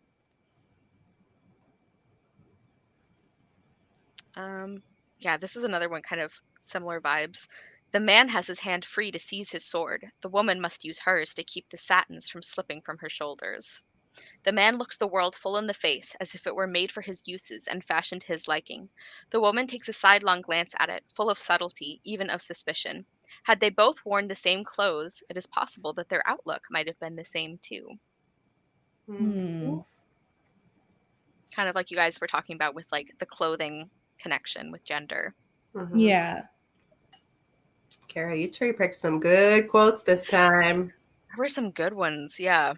Um, yeah, this is another one kind of similar vibes. The man has his hand free to seize his sword. The woman must use hers to keep the satins from slipping from her shoulders. The man looks the world full in the face, as if it were made for his uses and fashioned to his liking. The woman takes a sidelong glance at it, full of subtlety, even of suspicion. Had they both worn the same clothes, it is possible that their outlook might have been the same too. Hmm. Mhm. Kind of like you guys were talking about with like the clothing connection with gender. Mhm. Yeah. Kara, you cherry picked some good quotes this time. There were some good ones, yeah.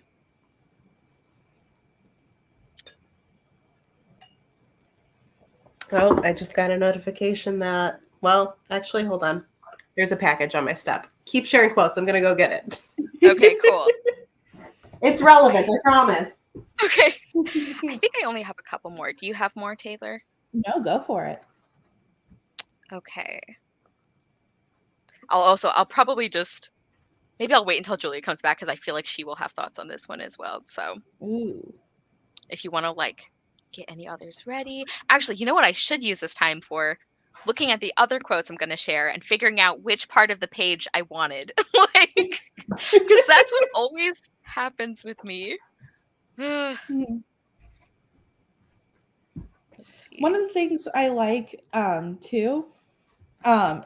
Oh, I just got a notification that, well, actually, hold on. There's a package on my step. Keep sharing quotes. I'm going to go get it. Okay, cool. It's relevant, I promise. Okay. I think I only have a couple more. Do you have more, Taylor? No, go for it. Okay. I'll probably just maybe I'll wait until Julia comes back because I feel like she will have thoughts on this one as well. So Ooh. if you want to like get any others ready. Actually, you know what I should use this time for? Looking at the other quotes I'm going to share and figuring out which part of the page I wanted. Like, because that's what always happens with me. Let's One see. of the things I like too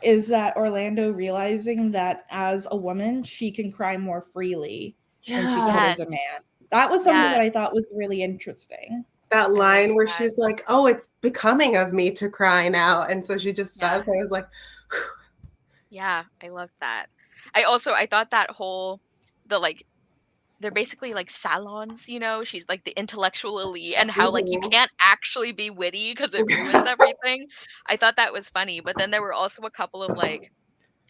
is that Orlando realizing that as a woman, she can cry more freely than she could as a Yes. man. That was something that I thought was really interesting. That I line liked where that. she's like, "Oh, it's becoming of me to cry now," and so she just Yeah. does. I was like, Yeah, I loved that. I thought that whole they're basically like salons, you know? She's like the intellectual elite and how like you mhm. can't actually be witty because it ruins everything. I thought that was funny, but then there were also a couple of like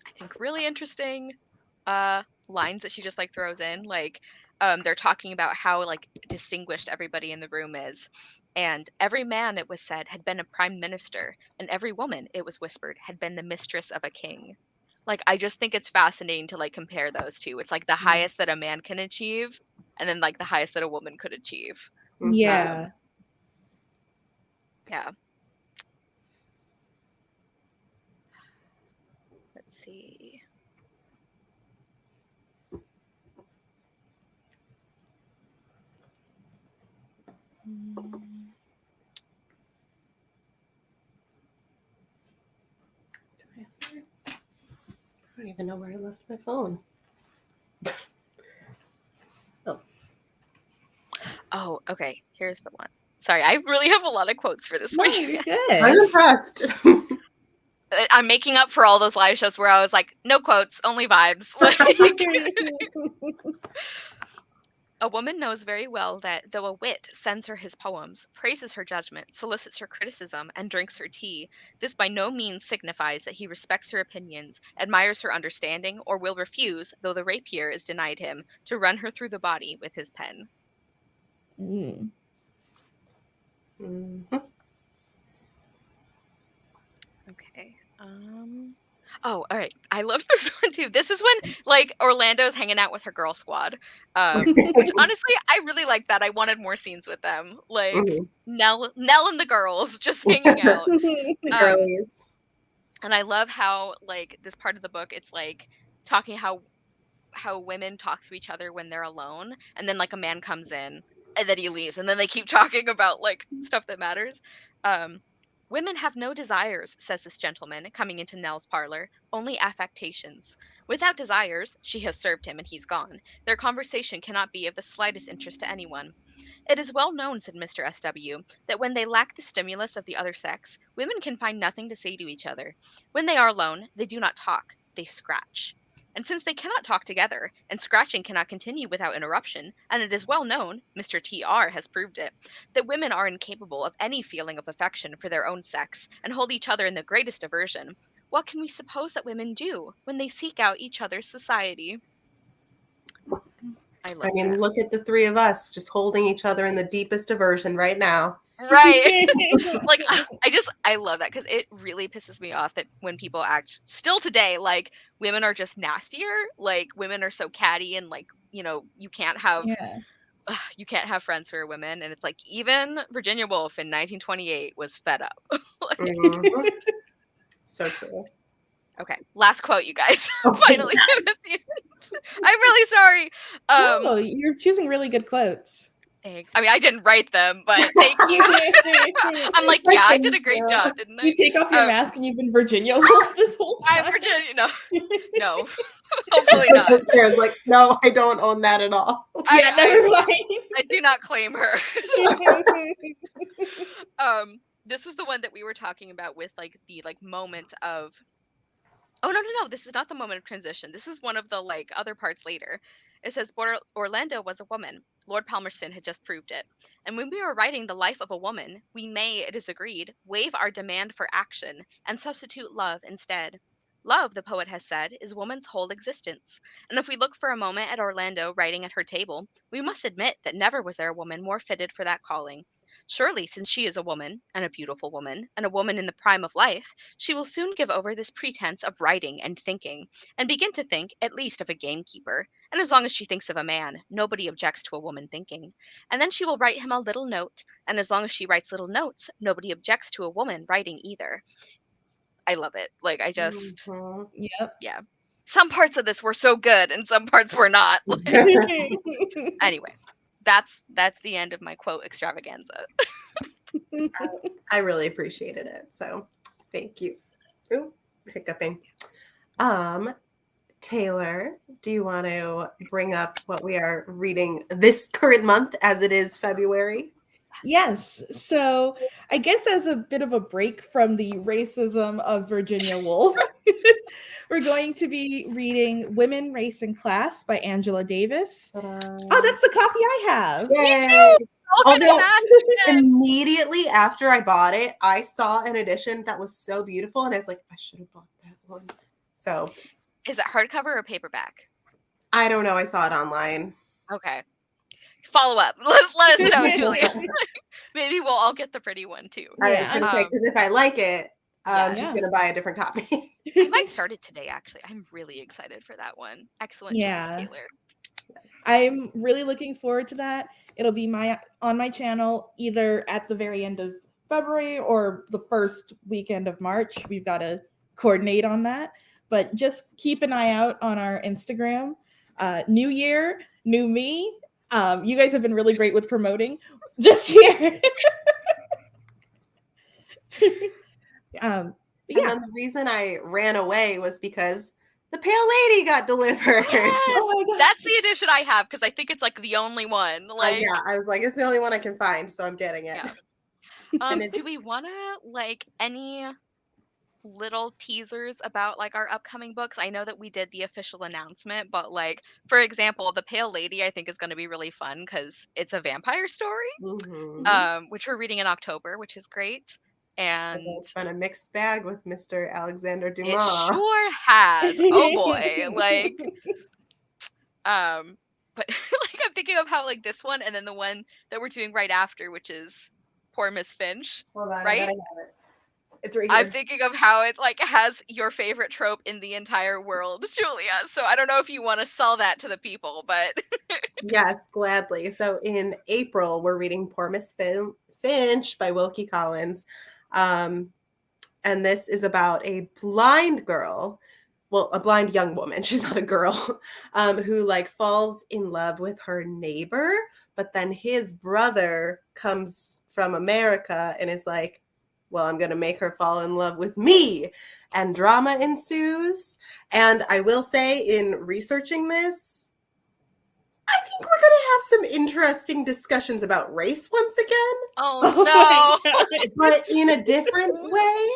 I think really interesting lines that she just like throws in. Like they're talking about how like distinguished everybody in the room is. And every man, it was said, had been a prime minister, and every woman, it was whispered, had been the mistress of a king. Like I just think it's fascinating to like compare those two. It's like the highest that a man can achieve, and then like the highest that a woman could achieve. Mhm. Yeah. Yeah. Let's see. Mm, I don't even know where I left my phone. Oh, Oh, okay. Here's the one. Sorry, I really have a lot of quotes for this No, one. you're I'm good. impressed. I'm making up for all those live shows where I was like, no quotes, only vibes. Like, a woman knows very well that though a wit sends her his poems, praises her judgment, solicits her criticism, and drinks her tea, this by no means signifies that he respects her opinions, admires her understanding, or will refuse, though the rapier is denied him, to run her through the body with his pen. Mm. Mhm. Okay. Oh, all right. I love this one too. This is when like Orlando's hanging out with her girl squad. Which honestly I really like that. I wanted more scenes with them. Like Mhm. Nell and the girls just hanging out. The Um girlies. and I love how like this part of the book it's like talking how women talk to each other when they're alone and then like a man comes in and then he leaves and then they keep talking about like stuff that matters. um Women have no desires, says this gentleman coming into Nell's parlor, only affectations. Without desires, she has served him and he's gone. Their conversation cannot be of the slightest interest to anyone. It is well known, said Mr. S.W., that when they lack the stimulus of the other sex, women can find nothing to say to each other. When they are alone, they do not talk, they scratch. And since they cannot talk together, and scratching cannot continue without interruption, and it is well known, Mr. T.R. has proved it, that women are incapable of any feeling of affection for their own sex, and hold each other in the greatest aversion, what can we suppose that women do when they seek out each other's society? I I love mean, that. look at the three of us just holding each other in the deepest aversion right now. Right. Like I love that because it really pisses me off that when people act still today like women are just nastier, like women are so catty and like Yeah. you can't have friends who are women, and it's like even Virginia Woolf in 1928 was fed up. Like, Mhm. So true. okay, last quote, you guys. Oh my Finally at the end. I'm really sorry. No, you're choosing really good quotes. Thanks. I mean, I didn't write them, but thank you. I'm like, yeah, I did a great job, didn't You I? take off your mask and you've been Virginia Woolf this whole I'm time. Virginia. No, no, hopefully not. Tara's like, no, I don't own that at all. Yeah, never mind. I do not claim her. This was the one that we were talking about with like the like moment of. Oh no! This is not the moment of transition. This is one of the like other parts later. It says Orlando was a woman. Lord Palmerston had just proved it. And when we are writing the life of a woman, we may, it is agreed, waive our demand for action and substitute love instead. Love, the poet has said, is woman's whole existence. And if we look for a moment at Orlando writing at her table, we must admit that never was there a woman more fitted for that calling. Surely, since she is a woman, and a beautiful woman, and a woman in the prime of life, she will soon give over this pretense of writing and thinking, and begin to think at least of a gamekeeper. And as long as she thinks of a man, nobody objects to a woman thinking. And then she will write him a little note, and as long as she writes little notes, nobody objects to a woman writing either. I love it. Like, I just, Mhm. Yep. yeah. Some parts of this were so good, and some parts were not. Like, anyway, that's the end of my quote extravaganza. I really appreciated it. So thank you. Ooh. hiccuping. Taylor, do you want to bring up what we are reading this current month as it is February? Yes. So I guess as a bit of a break from the racism of Virginia Woolf, we're going to be reading Women, Race, and Class by Angela Davis. Oh, that's the copy I have. Me Yay! too. All good Although match again. immediately after I bought it, I saw an edition that was so beautiful, and I was like, I should have bought that one. So Is it hardcover or paperback? I don't know. I saw it online. Okay. Follow up. Let us know, Julia. Maybe we'll all get the pretty one too. I was going to say, because if I like it, I'm just Yes. going to buy a different copy. I might start it today, actually. I'm really excited for that one. Excellent choice, Taylor. I'm really looking forward to that. It'll be on my channel either at the very end of February or the first weekend of March. We've got to coordinate on that. But just keep an eye out on our Instagram. New year, new me. You guys have been really great with promoting this year. And then the reason I ran away was because the Pale Lady got delivered. Yes! Oh, that's the edition I have because I think it's like the only one. Like, yeah, I was like, it's the only one I can find, so I'm getting it. Yeah. Do we want to like any little teasers about like our upcoming books? I know that we did the official announcement, but like for example, the Pale Lady I think is going to be really fun because it's a vampire story, which we're reading in October, which is great. And it's been a mixed bag with Mr. Alexander Dumas. It sure has. Oh boy. Like but like I'm thinking of how like this one and then the one that we're doing right after, which is Poor Miss Finch. Hold on, right? I gotta have it. It's right here. I'm thinking of how it like has your favorite trope in the entire world, Julia. So I don't know if you want to sell that to the people, but yes, gladly. So in April, we're reading Poor Miss Finch by Wilkie Collins. And this is about a blind girl, well, a blind young woman, she's not a girl, who like falls in love with her neighbor, but then his brother comes from America and is like, well, I'm going to make her fall in love with me. And drama ensues. And I will say in researching this, I think we're going to have some interesting discussions about race once again. Oh no. But in a different way.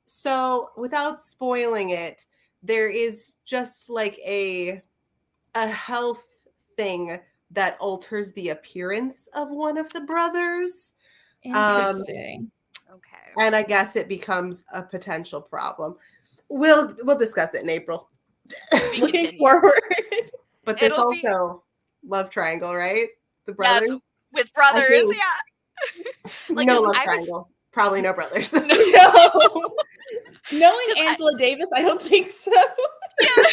So without spoiling it, there is just like a health thing that alters the appearance of one of the brothers. Interesting. Okay. And I guess it becomes a potential problem. We'll discuss it in April. Looking forward. But this also love triangle, right? The brothers? Yes, with brothers, yeah. Like, no love triangle. Probably no brothers. No. Knowing Angela Davis, I don't think so. Yeah.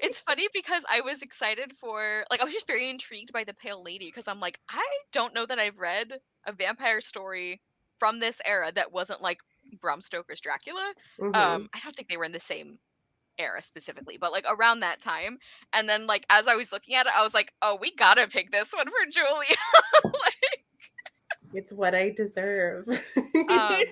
It's funny because I was excited for, like, I was just very intrigued by the Pale Lady because I'm like, I don't know that I've read a vampire story from this era that wasn't like Bram Stoker's Dracula. I don't think they were in the same era specifically, but like around that time. And then like as I was looking at it, I was like, oh, we gotta pick this one for Julia. Like, it's what I deserve. And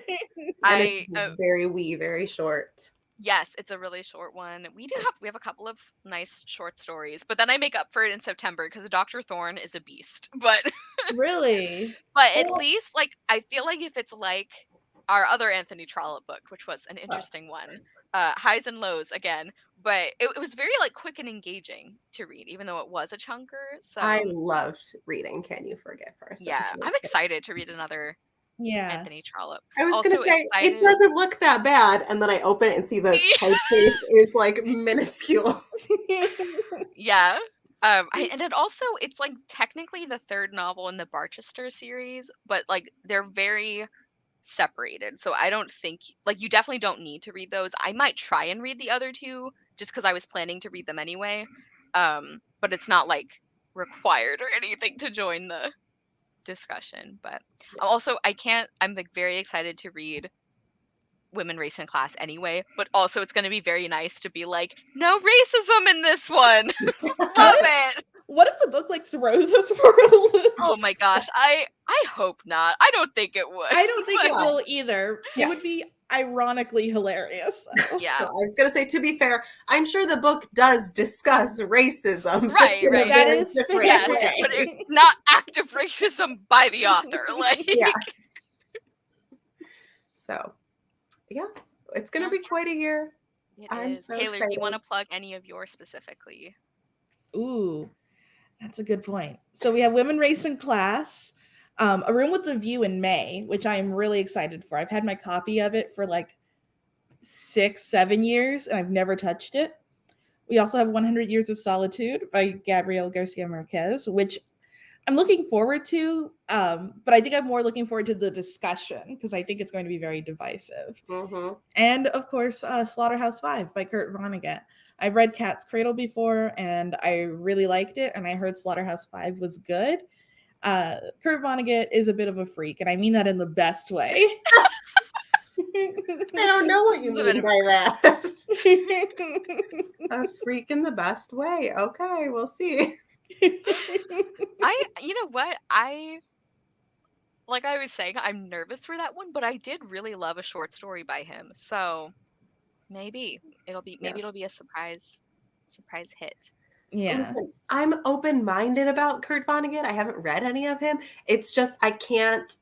it's very short. Yes, it's a really short one. We have a couple of nice short stories, but then I make up for it in September because Dr. Thorne is a beast. But really, but at least like I feel like if it's like our other Anthony Trollope book, which was an interesting one, highs and lows again, but it was very like quick and engaging to read, even though it was a chunker. So I loved reading Can You Forgive Her? Yeah, I'm excited to read another Anthony Trollope. I was going to say, it doesn't look that bad. And then I open it and see the typeface is like minuscule. Yeah. And then also, it's like technically the third novel in the Barchester series, but like they're very separated. So I don't think, like, you definitely don't need to read those. I might try and read the other two just because I was planning to read them anyway. But it's not like required or anything to join the discussion. But also I'm like very excited to read Women, Race, and Class anyway, but also it's going to be very nice to be like, no racism in this one. Love it. What if the book like throws us for a loop? Oh my gosh, I hope not. I don't think it would. I don't think it will either. It would be ironically hilarious. So. Yeah. So I was going to say, to be fair, I'm sure the book does discuss racism. Right, just in right. a That very is different Yes, way. but not active racism by the author. Like, Yeah. So, yeah, it's going to Yeah. be quite a year. it I'm is. so Taylor, do excited. you want to plug any of yours specifically? Ooh, that's a good point. So we have Women, Race, and Class, A Room with a View in May, which I am really excited for. I've had my copy of it for like 6-7 years, and I've never touched it. We also have 100 Years of Solitude by Gabriel Garcia Marquez, which I'm looking forward to, but I think I'm more looking forward to the discussion because I think it's going to be very divisive. Mm-hmm. And of course, Slaughterhouse-Five by Kurt Vonnegut. I've read Cat's Cradle before, and I really liked it, and I heard Slaughterhouse-Five was good. Kurt Vonnegut is a bit of a freak, and I mean that in the best way. I don't know what you This is a bit mean of a by that. A freak in the best way. Okay, we'll see. You know what? Like I was saying, I'm nervous for that one, but I did really love a short story by him. So maybe it'll be a surprise hit. Yeah. Listen, I'm open-minded about Kurt Vonnegut. I haven't read any of him. It's just I can't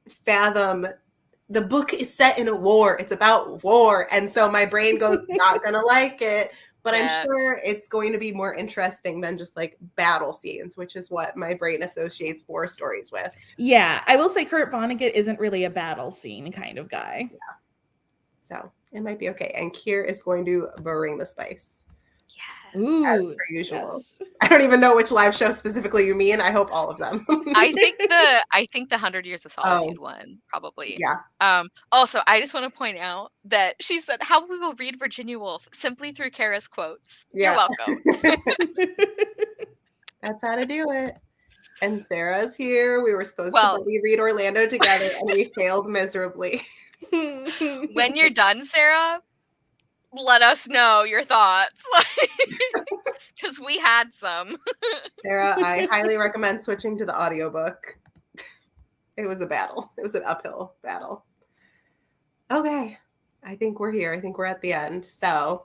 fathom. The book is set in a war. It's about war. And so my brain goes, not going to like it. But I'm Yeah. sure it's going to be more interesting than just like battle scenes, which is what my brain associates war stories with. Yeah, I will say Kurt Vonnegut isn't really a battle scene kind of guy. Yeah. So it might be okay. And Kier is going to bring the spice. Yes. Ooh, As per usual. yes. I don't even know which live show specifically you mean. I hope all of them. I think the 100 Years of Solitude one probably. Yeah. Also, I just want to point out that she said how we will read Virginia Woolf simply through Kara's quotes. Yeah. You're welcome. That's how to do it. And Sarah's here. We were supposed to Well, buddy read Orlando together, and we failed miserably. when you're done, Sarah, let us know your thoughts. Because we had some. Sarah, I highly recommend switching to the audiobook. It was a battle. It was an uphill battle. Okay. I think we're here. I think we're at the end. So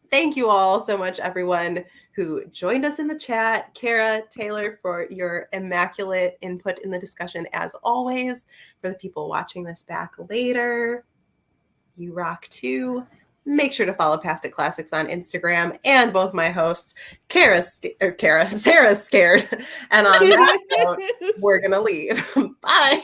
thank you all so much, everyone who joined us in the chat. Kara, Taylor, for your immaculate input in the discussion, as always. For the people watching this back later, you rock too. Make sure to follow Past It Classics on Instagram and both my hosts, Sarah's scared. And on that note, we're going to leave. Bye.